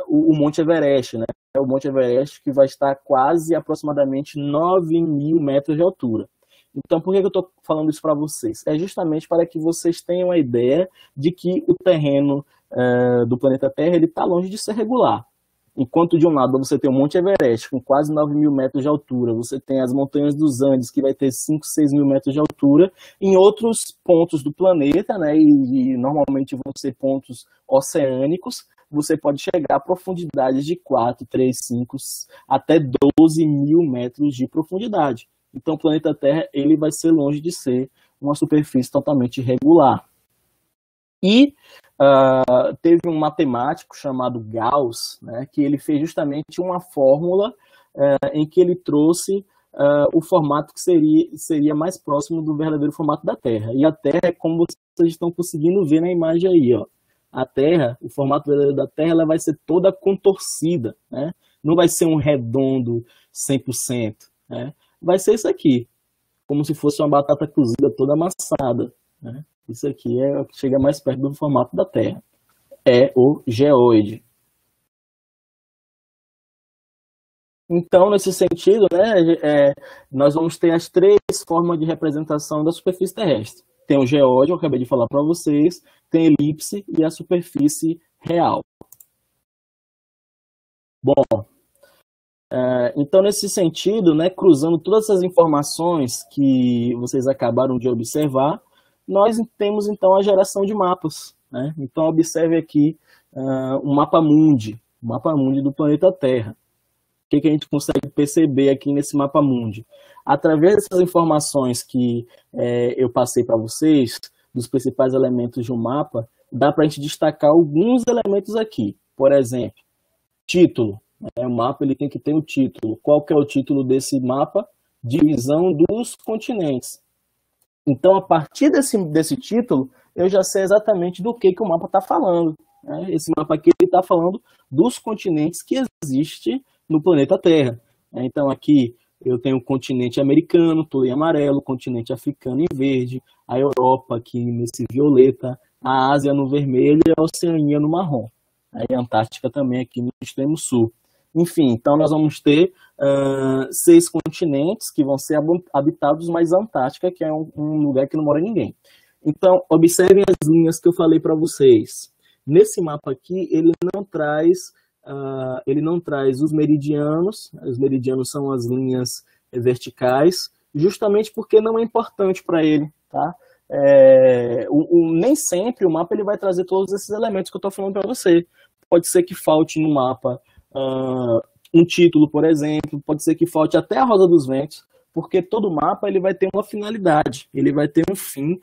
o Monte Everest, né? O Monte Everest, que vai estar quase aproximadamente 9 mil metros de altura. Então, por que eu estou falando isso para vocês? É justamente para que vocês tenham a ideia de que o terreno do planeta Terra está longe de ser regular. Enquanto de um lado você tem o Monte Everest, com quase 9 mil metros de altura, você tem as montanhas dos Andes, que vai ter 5, 6 mil metros de altura, em outros pontos do planeta, né, e normalmente vão ser pontos oceânicos, você pode chegar a profundidades de 4, 3, 5, até 12 mil metros de profundidade. Então, o planeta Terra ele vai ser longe de ser uma superfície totalmente regular. E teve um matemático chamado Gauss, né, que ele fez justamente uma fórmula em que ele trouxe o formato que seria mais próximo do verdadeiro formato da Terra. E a Terra é como vocês estão conseguindo ver na imagem aí, ó. A Terra, o formato verdadeiro da Terra, ela vai ser toda contorcida, né? Não vai ser um redondo 100%, né? Vai ser isso aqui, como se fosse uma batata cozida toda amassada, né? Isso aqui é o que chega mais perto do formato da Terra. É o geoide. Então, nesse sentido, né, nós vamos ter as três formas de representação da superfície terrestre. Tem o geóide, eu acabei de falar para vocês, tem a elipse e a superfície real. Bom, então, nesse sentido, né, cruzando todas essas informações que vocês acabaram de observar, nós temos, então, a geração de mapas, né? Então, observe aqui um mapa mundi do planeta Terra. O que a gente consegue perceber aqui nesse mapa mundi? Através dessas informações que eu passei para vocês, dos principais elementos de um mapa, dá para a gente destacar alguns elementos aqui. Por exemplo, título. O mapa ele tem que ter um título. Qual que é o título desse mapa? Divisão dos continentes. Então, a partir desse título, eu já sei exatamente do que o mapa está falando. Né? Esse mapa aqui está falando dos continentes que existem no planeta Terra. Então, aqui eu tenho o continente americano, estou em amarelo, o continente africano em verde, a Europa aqui nesse violeta, a Ásia no vermelho e a Oceania no marrom. Aí a Antártica também aqui no extremo sul. Enfim, então nós vamos ter 6 continentes que vão ser habitados, mas a Antártica, que é um lugar que não mora ninguém. Então, observem as linhas que eu falei para vocês. Nesse mapa aqui, ele não traz os meridianos. Os meridianos são as linhas verticais, justamente porque não é importante para ele, tá? Nem sempre o mapa ele vai trazer todos esses elementos que eu estou falando para você. Pode ser que falte no mapa um título, por exemplo, pode ser que falte até a Rosa dos Ventos, porque todo mapa ele vai ter uma finalidade, ele vai ter um fim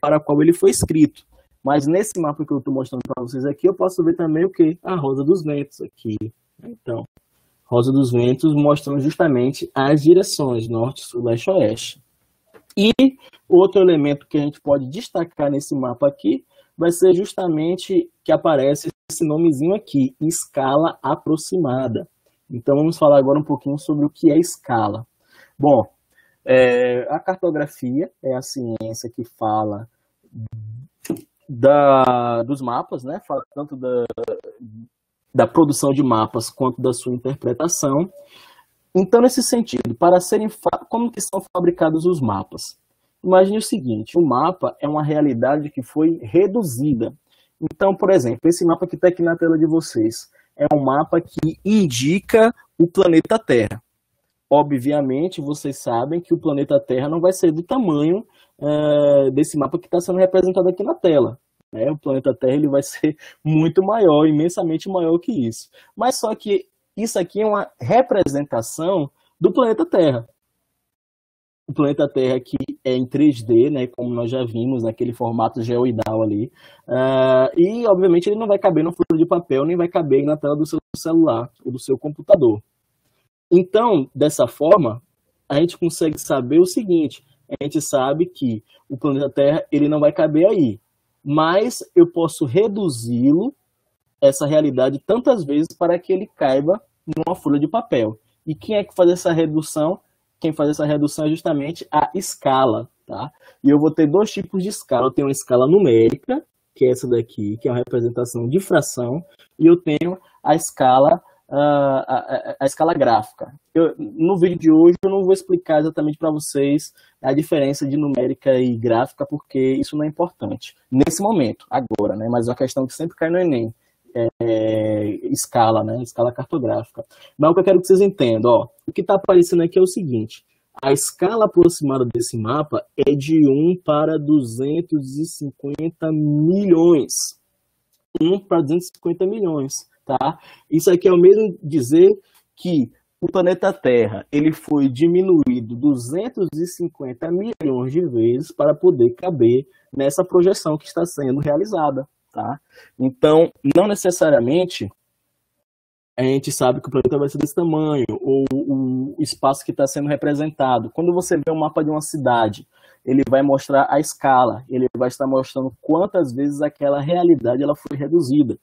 para o qual ele foi escrito. Mas nesse mapa que eu estou mostrando para vocês aqui, eu posso ver também o que? A Rosa dos Ventos aqui. Então, Rosa dos Ventos mostrando justamente as direções norte, sul, leste, oeste. E outro elemento que a gente pode destacar nesse mapa aqui vai ser justamente que aparece esse nomezinho aqui, escala aproximada. Então vamos falar agora um pouquinho sobre o que é escala. Bom, a cartografia é a ciência que fala dos mapas, né? Fala tanto da produção de mapas quanto da sua interpretação. Então, nesse sentido, como que são fabricados os mapas? Imagine o seguinte, o mapa é uma realidade que foi reduzida. Então, por exemplo, esse mapa que está aqui na tela de vocês é um mapa que indica o planeta Terra. Obviamente, vocês sabem que o planeta Terra não vai ser do tamanho desse mapa que está sendo representado aqui na tela. Né? O planeta Terra ele vai ser muito maior, imensamente maior que isso. Mas só que isso aqui é uma representação do planeta Terra. o planeta Terra aqui é em 3D, né, como nós já vimos, naquele formato geoidal ali. E, obviamente, ele não vai caber no folha de papel, nem vai caber na tela do seu celular ou do seu computador. Então, dessa forma, a gente consegue saber o seguinte: a gente sabe que o planeta Terra ele não vai caber aí, mas eu posso reduzi-lo, essa realidade, tantas vezes para que ele caiba numa folha de papel. E quem é que faz essa redução? Quem faz essa redução é justamente a escala, tá? E eu vou ter dois tipos de escala. Eu tenho uma escala numérica, que é essa daqui, que é uma representação de fração, e eu tenho a escala a escala gráfica. No vídeo de hoje eu não vou explicar exatamente para vocês a diferença de numérica e gráfica, porque isso não é importante nesse momento, agora, né? Mas é uma questão que sempre cai no Enem. Escala, né? Escala cartográfica. Mas o que eu quero que vocês entendam, ó, o que está aparecendo aqui é o seguinte: a escala aproximada desse mapa é de 1 para 250 milhões. 1 para 250 milhões, tá? Isso aqui é o mesmo dizer que o planeta Terra ele foi diminuído 250 milhões de vezes para poder caber nessa projeção que está sendo realizada. Tá? Então, não necessariamente a gente sabe que o planeta vai ser desse tamanho, ou o espaço que está sendo representado. Quando você vê um mapa de uma cidade, ele vai mostrar a escala, ele vai estar mostrando quantas vezes aquela realidade ela foi reduzida.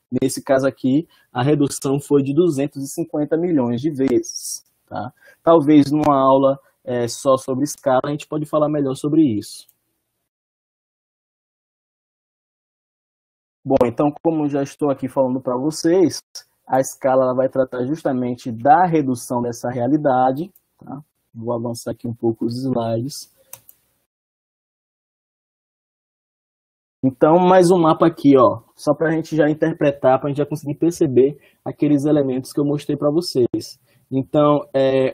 Nesse caso aqui, a redução foi de 250 milhões de vezes. Tá? Talvez numa aula só sobre escala, a gente pode falar melhor sobre isso. Bom, então, como já estou aqui falando para vocês, a escala ela vai tratar justamente da redução dessa realidade. Tá? Vou avançar aqui um pouco os slides. Então, mais um mapa aqui, ó, só para a gente já interpretar, para a gente já conseguir perceber aqueles elementos que eu mostrei para vocês. Então,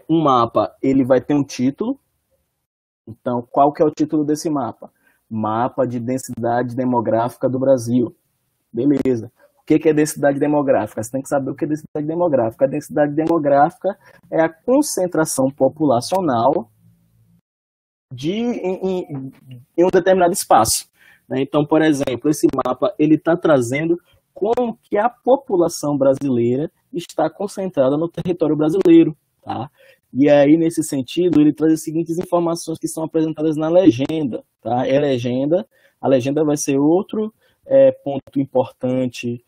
um mapa, ele vai ter um título. Então, qual que é o título desse mapa? Mapa de densidade demográfica do Brasil. Beleza. O que é densidade demográfica? Você tem que saber o que é densidade demográfica. A densidade demográfica é a concentração populacional em um determinado espaço. Né? Então, por exemplo, esse mapa ele está trazendo como que a população brasileira está concentrada no território brasileiro. Tá? E aí, nesse sentido, ele traz as seguintes informações que são apresentadas na legenda. Tá? A legenda vai ser outro ponto importante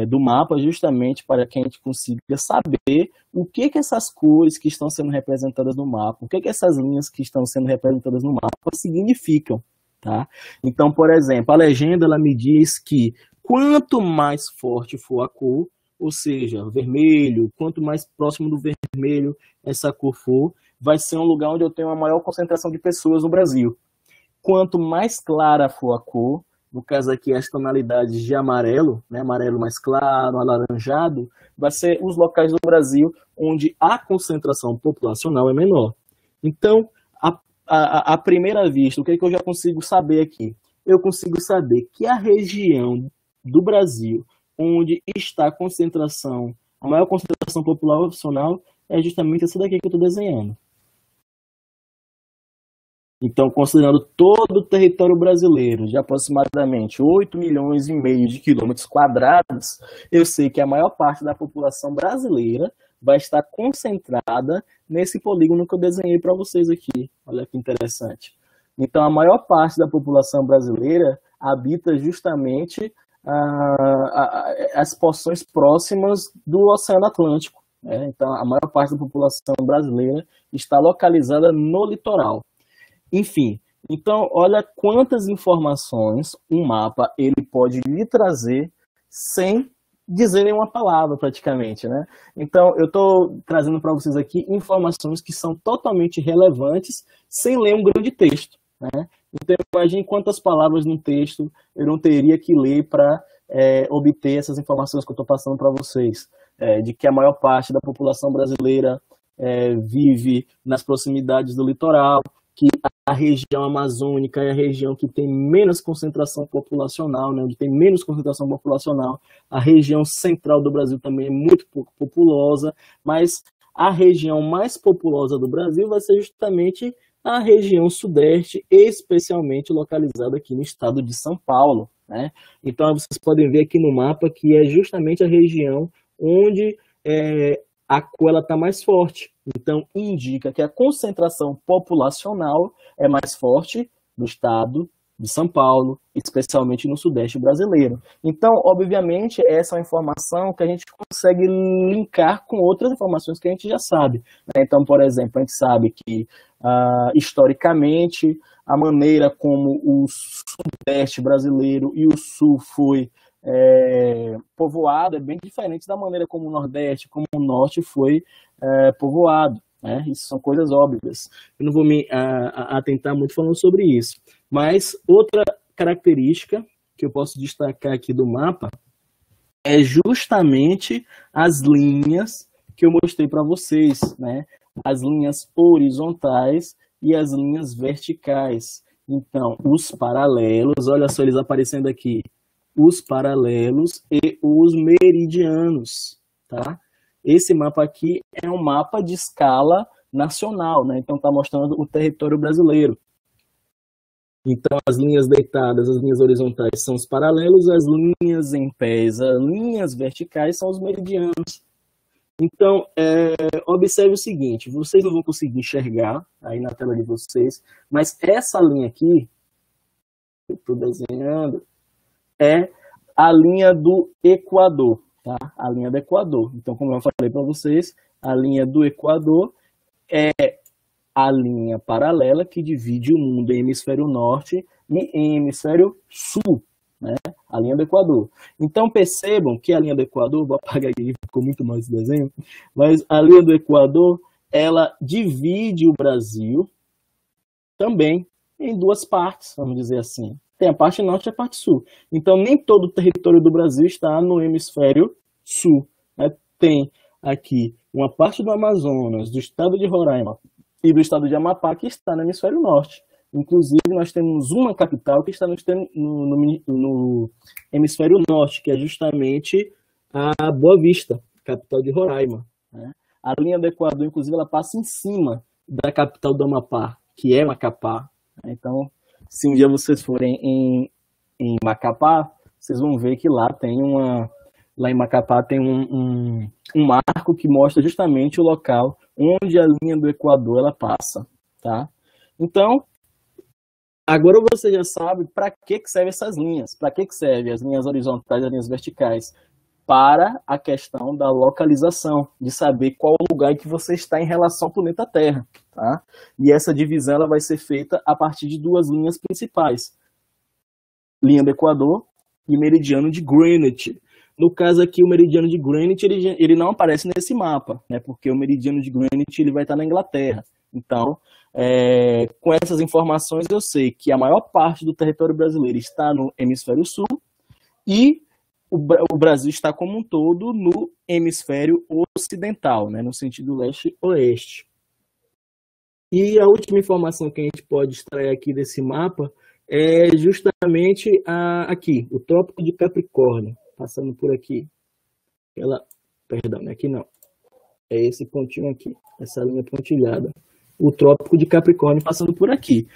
do mapa, justamente para que a gente consiga saber o que essas cores que estão sendo representadas no mapa, o que essas linhas que estão sendo representadas no mapa significam. Tá? Então, por exemplo, a legenda ela me diz que quanto mais forte for a cor, ou seja, vermelho, quanto mais próximo do vermelho essa cor for, vai ser um lugar onde eu tenho uma maior concentração de pessoas no Brasil. Quanto mais clara for a cor, no caso aqui as tonalidades de amarelo, né, amarelo mais claro, alaranjado, vai ser os locais do Brasil onde a concentração populacional é menor. Então, à primeira vista, o que é que eu já consigo saber aqui? Eu consigo saber que a região do Brasil onde está a maior concentração populacional é justamente essa daqui que eu estou desenhando. Então, considerando todo o território brasileiro, de aproximadamente 8 milhões e meio de quilômetros quadrados, eu sei que a maior parte da população brasileira vai estar concentrada nesse polígono que eu desenhei para vocês aqui. Olha que interessante. Então, a maior parte da população brasileira habita justamente as porções próximas do Oceano Atlântico. Né? Então, a maior parte da população brasileira está localizada no litoral. Enfim, então olha quantas informações um mapa ele pode lhe trazer sem dizer nenhuma palavra praticamente, né? Então eu estou trazendo para vocês aqui informações que são totalmente relevantes sem ler um grande texto, né? Então imagine quantas palavras no texto eu não teria que ler para obter essas informações que eu estou passando para vocês, de que a maior parte da população brasileira vive nas proximidades do litoral, que a região amazônica é a região que tem menos concentração populacional, né, onde tem menos concentração populacional. A região central do Brasil também é muito pouco populosa, mas a região mais populosa do Brasil vai ser justamente a região sudeste, especialmente localizada aqui no estado de São Paulo, né? Então, vocês podem ver aqui no mapa que é justamente a região onde a cor está mais forte. Então, indica que a concentração populacional é mais forte no estado de São Paulo, especialmente no Sudeste brasileiro. Então, obviamente, essa é uma informação que a gente consegue linkar com outras informações que a gente já sabe, né? Então, por exemplo, a gente sabe que, historicamente, a maneira como o Sudeste brasileiro e o Sul foi povoado é bem diferente da maneira como o Nordeste, como o Norte foi povoado, né? Isso são coisas óbvias. Eu não vou me atentar muito falando sobre isso. Mas outra característica que eu posso destacar aqui do mapa é justamente as linhas que eu mostrei para vocês, né? As linhas horizontais e as linhas verticais. Então, os paralelos, olha só eles aparecendo aqui, os paralelos e os meridianos, tá? Esse mapa aqui é um mapa de escala nacional, né? Então está mostrando o território brasileiro. Então as linhas deitadas, as linhas horizontais são os paralelos, as linhas em pés, as linhas verticais são os meridianos. Então, observe o seguinte, vocês não vão conseguir enxergar aí na tela de vocês, mas essa linha aqui, eu estou desenhando, é a linha do Equador, tá? A linha do Equador. Então, como eu falei para vocês, a linha do Equador é a linha paralela que divide o mundo em hemisfério norte e em hemisfério sul, né? A linha do Equador. Então, percebam que a linha do Equador, vou apagar aqui, ficou muito mais esse desenho, mas a linha do Equador, ela divide o Brasil também em duas partes, vamos dizer assim. Tem a parte norte e a parte sul. Então, nem todo o território do Brasil está no hemisfério sul, né? Tem aqui uma parte do Amazonas, do estado de Roraima e do estado de Amapá que está no hemisfério norte. Inclusive, nós temos uma capital que está no hemisfério norte, que é justamente a Boa Vista, capital de Roraima, né? A linha do Equador, inclusive, ela passa em cima da capital do Amapá, que é Macapá. Então, se um dia vocês forem em Macapá, vocês vão ver que lá em Macapá tem um marco que mostra justamente o local onde a linha do Equador ela passa, tá? Então, agora você já sabe para que servem essas linhas. Para que servem as linhas horizontais e as linhas verticais? Para a questão da localização, de saber qual lugar que você está em relação ao planeta Terra, tá? E essa divisão ela vai ser feita a partir de duas linhas principais. Linha do Equador e meridiano de Greenwich. No caso aqui, o meridiano de Greenwich, ele não aparece nesse mapa, né? Porque o meridiano de Greenwich ele vai estar na Inglaterra. Então, com essas informações, eu sei que a maior parte do território brasileiro está no hemisfério sul e o Brasil está como um todo no hemisfério ocidental, né? No sentido leste-oeste. E a última informação que a gente pode extrair aqui desse mapa é justamente aqui, o Trópico de Capricórnio, passando por aqui. Perdão, aqui não. É esse pontinho aqui, essa linha pontilhada. O Trópico de Capricórnio passando por aqui.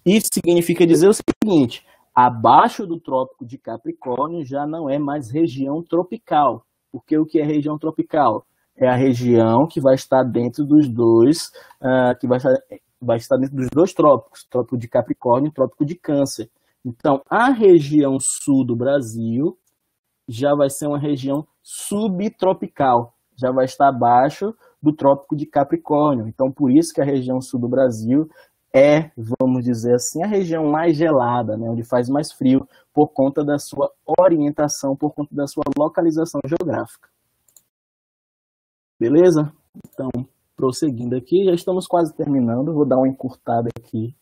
Isso significa dizer o seguinte: abaixo do Trópico de Capricórnio já não é mais região tropical. Porque o que é região tropical? É a região que vai estar dentro dos dois, vai estar dentro dos dois trópicos, Trópico de Capricórnio e Trópico de Câncer. Então, a região sul do Brasil já vai ser uma região subtropical, já vai estar abaixo do Trópico de Capricórnio. Então, por isso que a região sul do Brasil vamos dizer assim, a região mais gelada, né, onde faz mais frio, por conta da sua orientação, por conta da sua localização geográfica. Beleza? Então, prosseguindo aqui, já estamos quase terminando, vou dar uma encurtada aqui.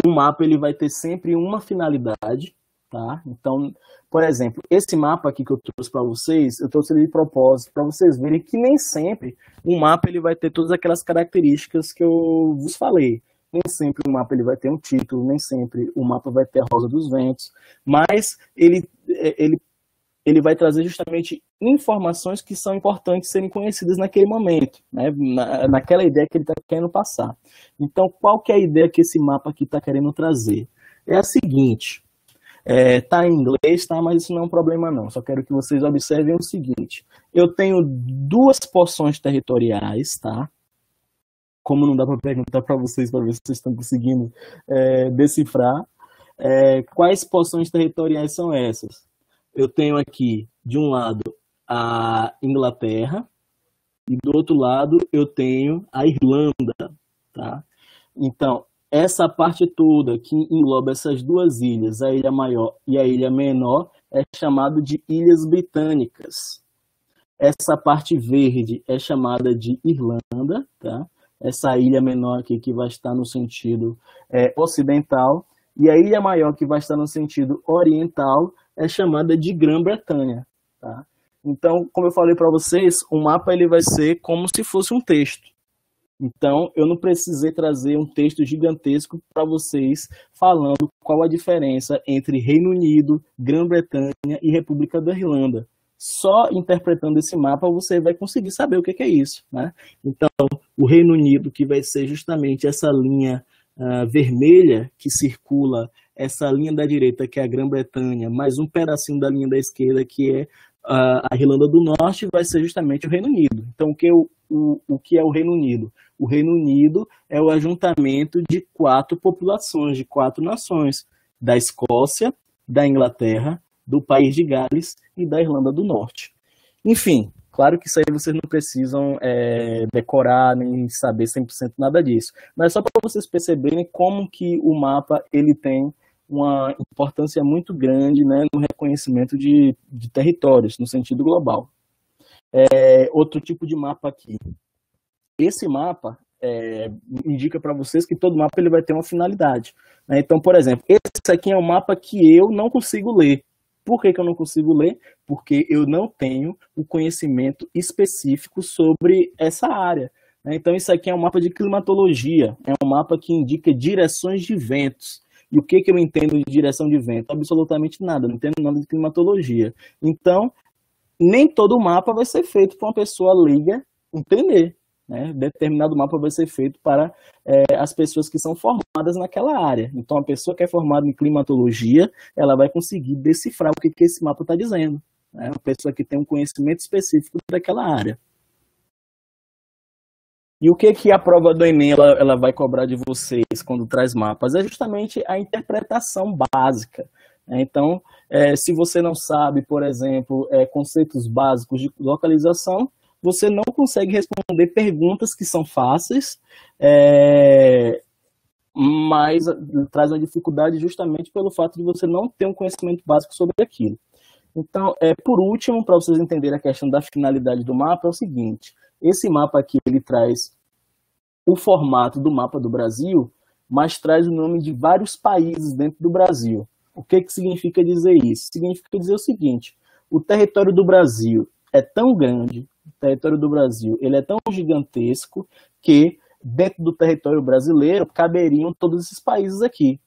O mapa ele vai ter sempre uma finalidade, tá? Então, por exemplo, esse mapa aqui que eu trouxe para vocês, eu trouxe ele de propósito para vocês verem que nem sempre um mapa ele vai ter todas aquelas características que eu vos falei. Nem sempre o mapa ele vai ter um título, nem sempre o mapa vai ter a Rosa dos Ventos, mas ele ele vai trazer justamente informações que são importantes serem conhecidas naquele momento, né? Naquela ideia que ele está querendo passar. Então, qual que é a ideia que esse mapa aqui está querendo trazer? É a seguinte, tá em inglês, tá? Mas isso não é um problema não, só quero que vocês observem o seguinte, eu tenho duas porções territoriais, tá? Como não dá para perguntar para vocês, para ver se vocês estão conseguindo decifrar, quais porções territoriais são essas? Eu tenho aqui, de um lado, a Inglaterra, e do outro lado eu tenho a Irlanda, tá? Então, essa parte toda que engloba essas duas ilhas, a Ilha Maior e a Ilha Menor, é chamado de Ilhas Britânicas. Essa parte verde é chamada de Irlanda, tá? Essa ilha menor aqui que vai estar no sentido ocidental, e a ilha maior que vai estar no sentido oriental é chamada de Grã-Bretanha, tá? Então, como eu falei para vocês, o mapa ele vai ser como se fosse um texto. Então, eu não precisei trazer um texto gigantesco para vocês falando qual a diferença entre Reino Unido, Grã-Bretanha e República da Irlanda. Só interpretando esse mapa você vai conseguir saber o que é isso, né? Então, o Reino Unido, que vai ser justamente essa linha vermelha que circula, essa linha da direita, que é a Grã-Bretanha, mais um pedacinho da linha da esquerda, que é a Irlanda do Norte, vai ser justamente o Reino Unido. Então, o que é o Reino Unido? O Reino Unido é o ajuntamento de 4 populações, de 4 nações, da Escócia, da Inglaterra, do País de Gales e da Irlanda do Norte. Enfim, claro que isso aí vocês não precisam decorar nem saber 100% nada disso, mas só para vocês perceberem como que o mapa ele tem uma importância muito grande, né, no reconhecimento de territórios, no sentido global. Outro tipo de mapa aqui. Esse mapa indica para vocês que todo mapa ele vai ter uma finalidade, né? Então, por exemplo, esse aqui é um mapa que eu não consigo ler. Por que eu não consigo ler? Porque eu não tenho o conhecimento específico sobre essa área, né? Então, isso aqui é um mapa de climatologia, é um mapa que indica direções de ventos. E o que eu entendo de direção de vento? Absolutamente nada, não entendo nada de climatologia. Então, nem todo mapa vai ser feito para uma pessoa leiga entender, né? Determinado mapa vai ser feito para as pessoas que são formadas naquela área. Então, a pessoa que é formada em climatologia, ela vai conseguir decifrar o que esse mapa está dizendo, né? Uma pessoa que tem um conhecimento específico daquela área. E o que a prova do Enem ela vai cobrar de vocês quando traz mapas? É justamente a interpretação básica. Então, se você não sabe, por exemplo, conceitos básicos de localização, você não consegue responder perguntas que são fáceis, mas traz uma dificuldade justamente pelo fato de você não ter um conhecimento básico sobre aquilo. Então, por último, para vocês entenderem a questão da finalidade do mapa, é o seguinte: esse mapa aqui ele traz o formato do mapa do Brasil, mas traz o nome de vários países dentro do Brasil. O que significa dizer isso? Significa dizer o seguinte: o território do Brasil é tão grande, o território do Brasil ele é tão gigantesco que dentro do território brasileiro caberiam todos esses países aqui.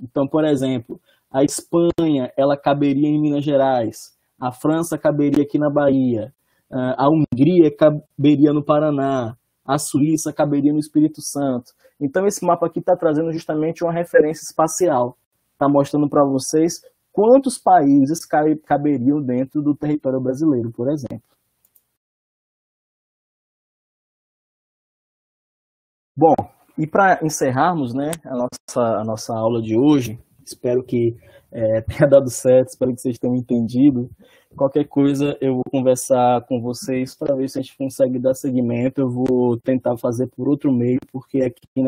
Então, por exemplo, a Espanha ela caberia em Minas Gerais, a França caberia aqui na Bahia, a Hungria caberia no Paraná, a Suíça caberia no Espírito Santo. Então esse mapa aqui está trazendo justamente uma referência espacial, está mostrando para vocês quantos países caberiam dentro do território brasileiro, por exemplo. Bom, e para encerrarmos, né, a nossa aula de hoje, espero que tenha dado certo, espero que vocês tenham entendido. Qualquer coisa eu vou conversar com vocês para ver se a gente consegue dar seguimento. Eu vou tentar fazer por outro meio, porque aqui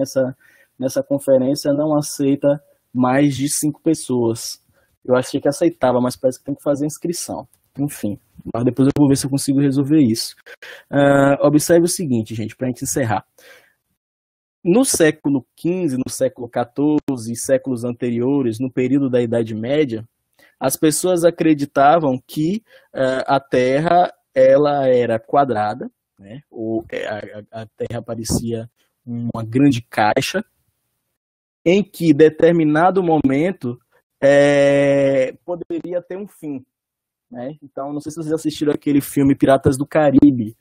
nessa conferência não aceita mais de 5 pessoas. Eu achei que aceitava, mas parece que tem que fazer inscrição. Enfim, mas depois eu vou ver se eu consigo resolver isso. Observe o seguinte, gente, para a gente encerrar. No século XV, no século XIV e séculos anteriores, no período da Idade Média, as pessoas acreditavam que a Terra ela era quadrada, né? Ou a Terra parecia uma grande caixa, em que determinado momento poderia ter um fim. né? Então, não sei se vocês assistiram aquele filme Piratas do Caribe.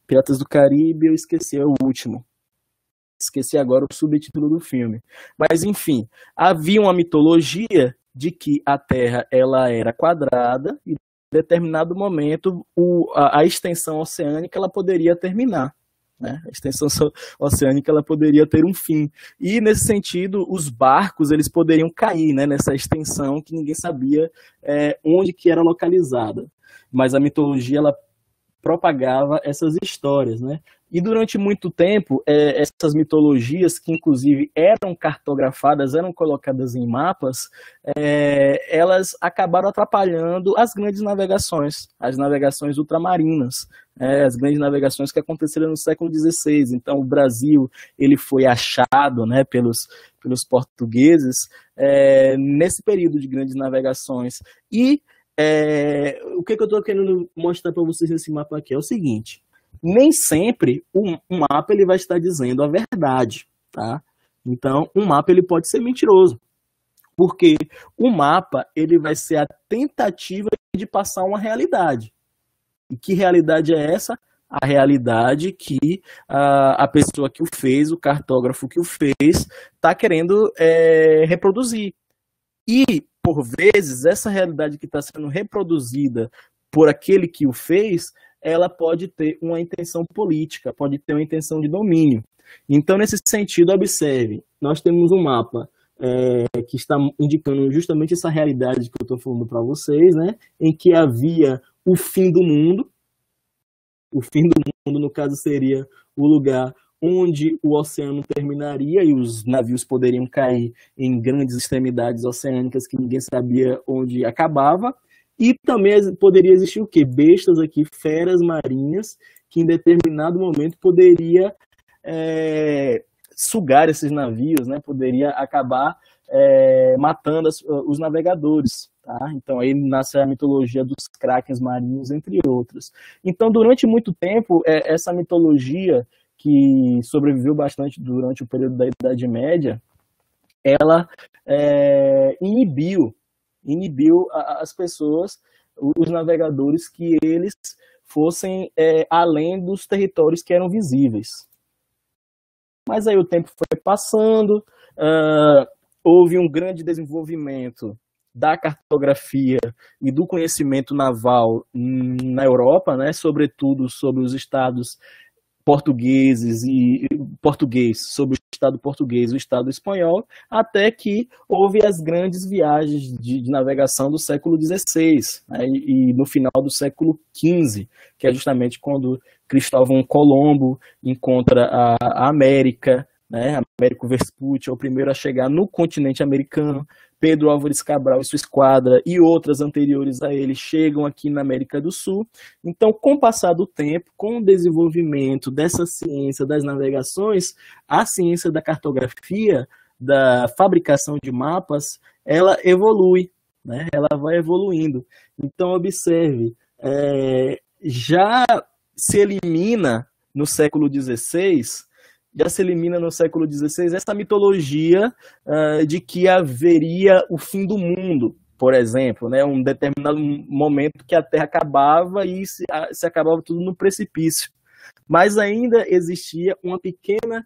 Piratas do Caribe, eu esqueci, é o último. Esqueci agora o subtítulo do filme. Mas, enfim, havia uma mitologia de que a Terra ela era quadrada e, em determinado momento, a extensão oceânica ela poderia terminar. Né? A extensão oceânica ela poderia ter um fim. E, nesse sentido, os barcos eles poderiam cair, né, nessa extensão que ninguém sabia onde que era localizada. Mas a mitologia ela propagava essas histórias, né? E durante muito tempo, essas mitologias, que inclusive eram cartografadas, eram colocadas em mapas, elas acabaram atrapalhando as grandes navegações, as navegações ultramarinas, as grandes navegações que aconteceram no século XVI. Então, o Brasil ele foi achado, né, pelos portugueses nesse período de grandes navegações. E o que eu estou querendo mostrar para vocês nesse mapa aqui é o seguinte: nem sempre um mapa ele vai estar dizendo a verdade, tá? Então, um mapa ele pode ser mentiroso, porque o mapa ele vai ser a tentativa de passar uma realidade. E que realidade é essa? A realidade que a pessoa que o fez, o cartógrafo que o fez, está querendo reproduzir. E, por vezes, essa realidade que está sendo reproduzida por aquele que o fez, ela pode ter uma intenção política, pode ter uma intenção de domínio. Então, nesse sentido, observe, nós temos um mapa que está indicando justamente essa realidade que eu estou falando para vocês, né, em que havia o fim do mundo. O fim do mundo, no caso, seria o lugar onde o oceano terminaria e os navios poderiam cair em grandes extremidades oceânicas que ninguém sabia onde acabava. E também poderia existir o quê? Bestas aqui, feras marinhas, que em determinado momento poderia sugar esses navios, né? Poderia acabar matando os navegadores. Tá? Então aí nasce a mitologia dos krakens marinhos, entre outras. Então, durante muito tempo, essa mitologia que sobreviveu bastante durante o período da Idade Média, ela inibiu as pessoas, os navegadores, que eles fossem além dos territórios que eram visíveis. Mas aí o tempo foi passando, houve um grande desenvolvimento da cartografia e do conhecimento naval na Europa, né, sobretudo sobre os estados portugueses sobre o estado português e o estado espanhol, até que houve as grandes viagens de navegação do século XVI, né, e no final do século XV, que é justamente quando Cristóvão Colombo encontra a América, né, Américo Vespucci é o primeiro a chegar no continente americano. Pedro Álvares Cabral e sua esquadra e outras anteriores a ele chegam aqui na América do Sul. Então, com o passar do tempo, com o desenvolvimento dessa ciência das navegações, a ciência da cartografia, da fabricação de mapas, ela evolui, né? Ela vai evoluindo. Então, observe, já se elimina no século XVI essa mitologia de que haveria o fim do mundo, por exemplo, né? Um determinado momento que a Terra acabava e se acabava tudo no precipício. Mas ainda existia uma pequena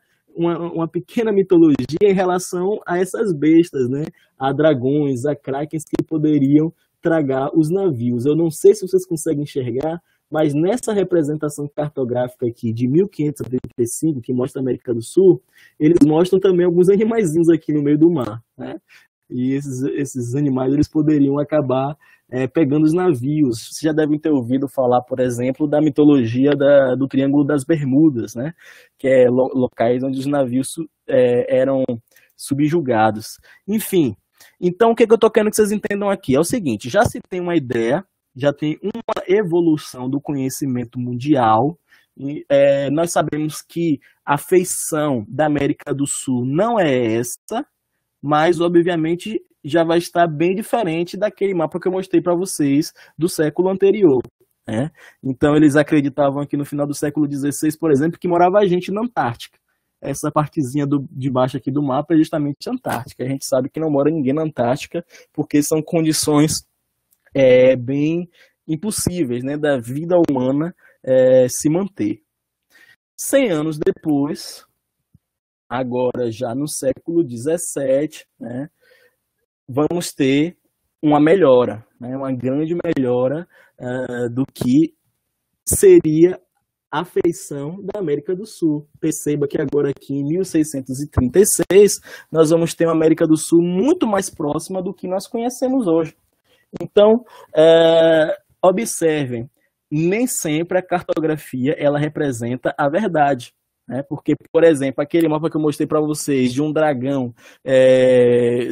mitologia em relação a essas bestas, né? A dragões, a krakens que poderiam tragar os navios. Eu não sei se vocês conseguem enxergar, mas nessa representação cartográfica aqui de 1575, que mostra a América do Sul, eles mostram também alguns animaizinhos aqui no meio do mar, né? E esses animais eles poderiam acabar pegando os navios. Vocês já devem ter ouvido falar, por exemplo, da mitologia do Triângulo das Bermudas, né? Que é locais onde os navios eram subjugados. Enfim, então o que eu estou querendo que vocês entendam aqui é o seguinte: já se tem uma ideia, já tem uma evolução do conhecimento mundial. E, nós sabemos que a feição da América do Sul não é essa, mas, obviamente, já vai estar bem diferente daquele mapa que eu mostrei para vocês do século anterior, né? Então, eles acreditavam aqui no final do século XVI, por exemplo, que morava gente na Antártica. Essa partezinha de baixo aqui do mapa é justamente a Antártica. A gente sabe que não mora ninguém na Antártica, porque são condições bem impossíveis, né, da vida humana se manter. 100 anos depois, agora já no século XVII, né, vamos ter uma melhora, né, uma grande melhora do que seria a feição da América do Sul. Perceba que agora aqui em 1636 nós vamos ter uma América do Sul muito mais próxima do que nós conhecemos hoje. Então, observem, nem sempre a cartografia ela representa a verdade. Né? Porque, por exemplo, aquele mapa que eu mostrei para vocês de um dragão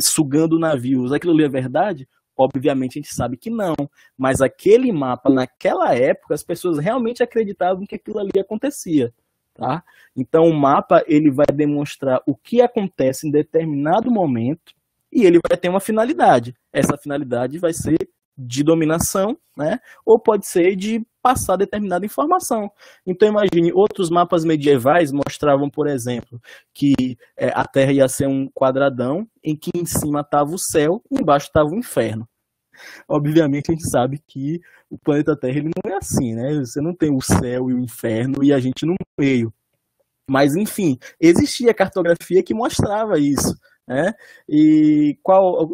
sugando navios, aquilo ali é verdade? Obviamente a gente sabe que não, mas aquele mapa, naquela época, as pessoas realmente acreditavam que aquilo ali acontecia. Tá? Então o mapa ele vai demonstrar o que acontece em determinado momento e ele vai ter uma finalidade. Essa finalidade vai ser de dominação, né? Ou pode ser de passar determinada informação. Então imagine, outros mapas medievais mostravam, por exemplo, que a Terra ia ser um quadradão em que em cima estava o céu e embaixo estava o inferno. Obviamente a gente sabe que o planeta Terra ele não é assim, né? Você não tem o céu e o inferno e a gente no meio. Mas enfim, existia cartografia que mostrava isso. Né? E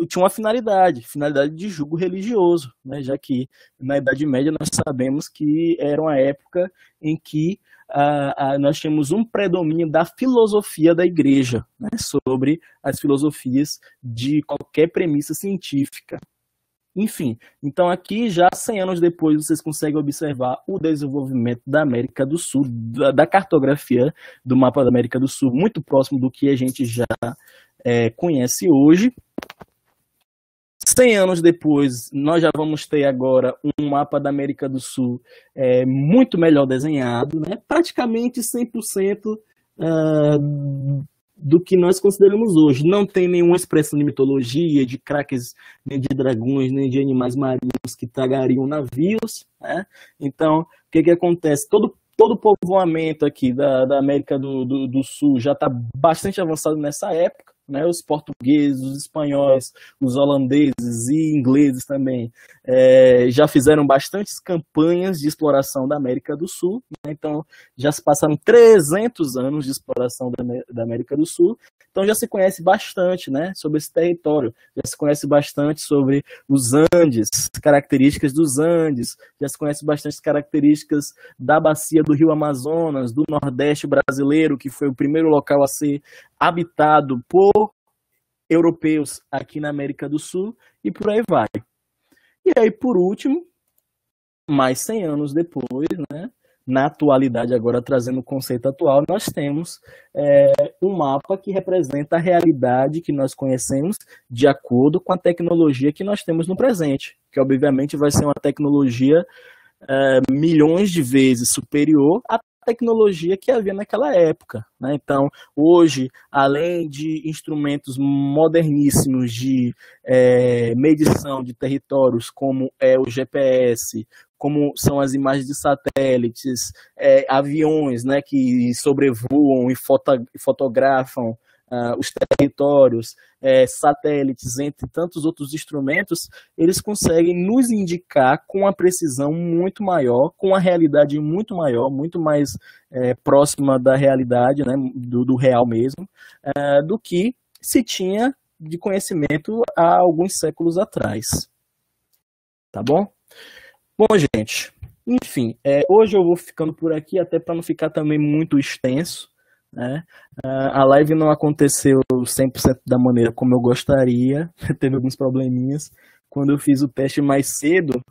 tinha uma finalidade de julgo religioso, né? Já que na Idade Média nós sabemos que era uma época em que nós tínhamos um predomínio da filosofia da igreja, né? Sobre as filosofias de qualquer premissa científica. Enfim, então aqui já 100 anos depois vocês conseguem observar o desenvolvimento da América do Sul, da cartografia do mapa da América do Sul, muito próximo do que a gente já conhece hoje. 100 anos depois, nós já vamos ter agora um mapa da América do Sul muito melhor desenhado, né? Praticamente 100% do que nós consideramos hoje. Não tem nenhuma expressão de mitologia, de craques, nem de dragões, nem de animais marinhos que tragariam navios. Né? Então, o que acontece? Todo o povoamento aqui da América do Sul já está bastante avançado nessa época. Né, os portugueses, os espanhóis, os holandeses e ingleses também já fizeram bastantes campanhas de exploração da América do Sul. Né, então, já se passaram 300 anos de exploração da América do Sul. Então, já se conhece bastante, né, sobre esse território. Já se conhece bastante sobre os Andes, características dos Andes. Já se conhece bastante características da bacia do Rio Amazonas, do Nordeste brasileiro, que foi o primeiro local a ser habitado por europeus aqui na América do Sul, e por aí vai. E aí, por último, mais 100 anos depois, né, na atualidade, agora trazendo o conceito atual, nós temos um mapa que representa a realidade que nós conhecemos de acordo com a tecnologia que nós temos no presente, que obviamente vai ser uma tecnologia milhões de vezes superior à tecnologia que havia naquela época. Né? Então, hoje, além de instrumentos moderníssimos de medição de territórios, como o GPS, como são as imagens de satélites, aviões, né, que sobrevoam e fotografam os territórios, satélites, entre tantos outros instrumentos, eles conseguem nos indicar com uma precisão muito maior, com uma realidade muito maior, muito mais próxima da realidade, né, do real mesmo, do que se tinha de conhecimento há alguns séculos atrás. Tá bom? Bom, gente, enfim, hoje eu vou ficando por aqui, até para não ficar também muito extenso. Né? A live não aconteceu 100% da maneira como eu gostaria, teve alguns probleminhas. Quando eu fiz o teste mais cedo,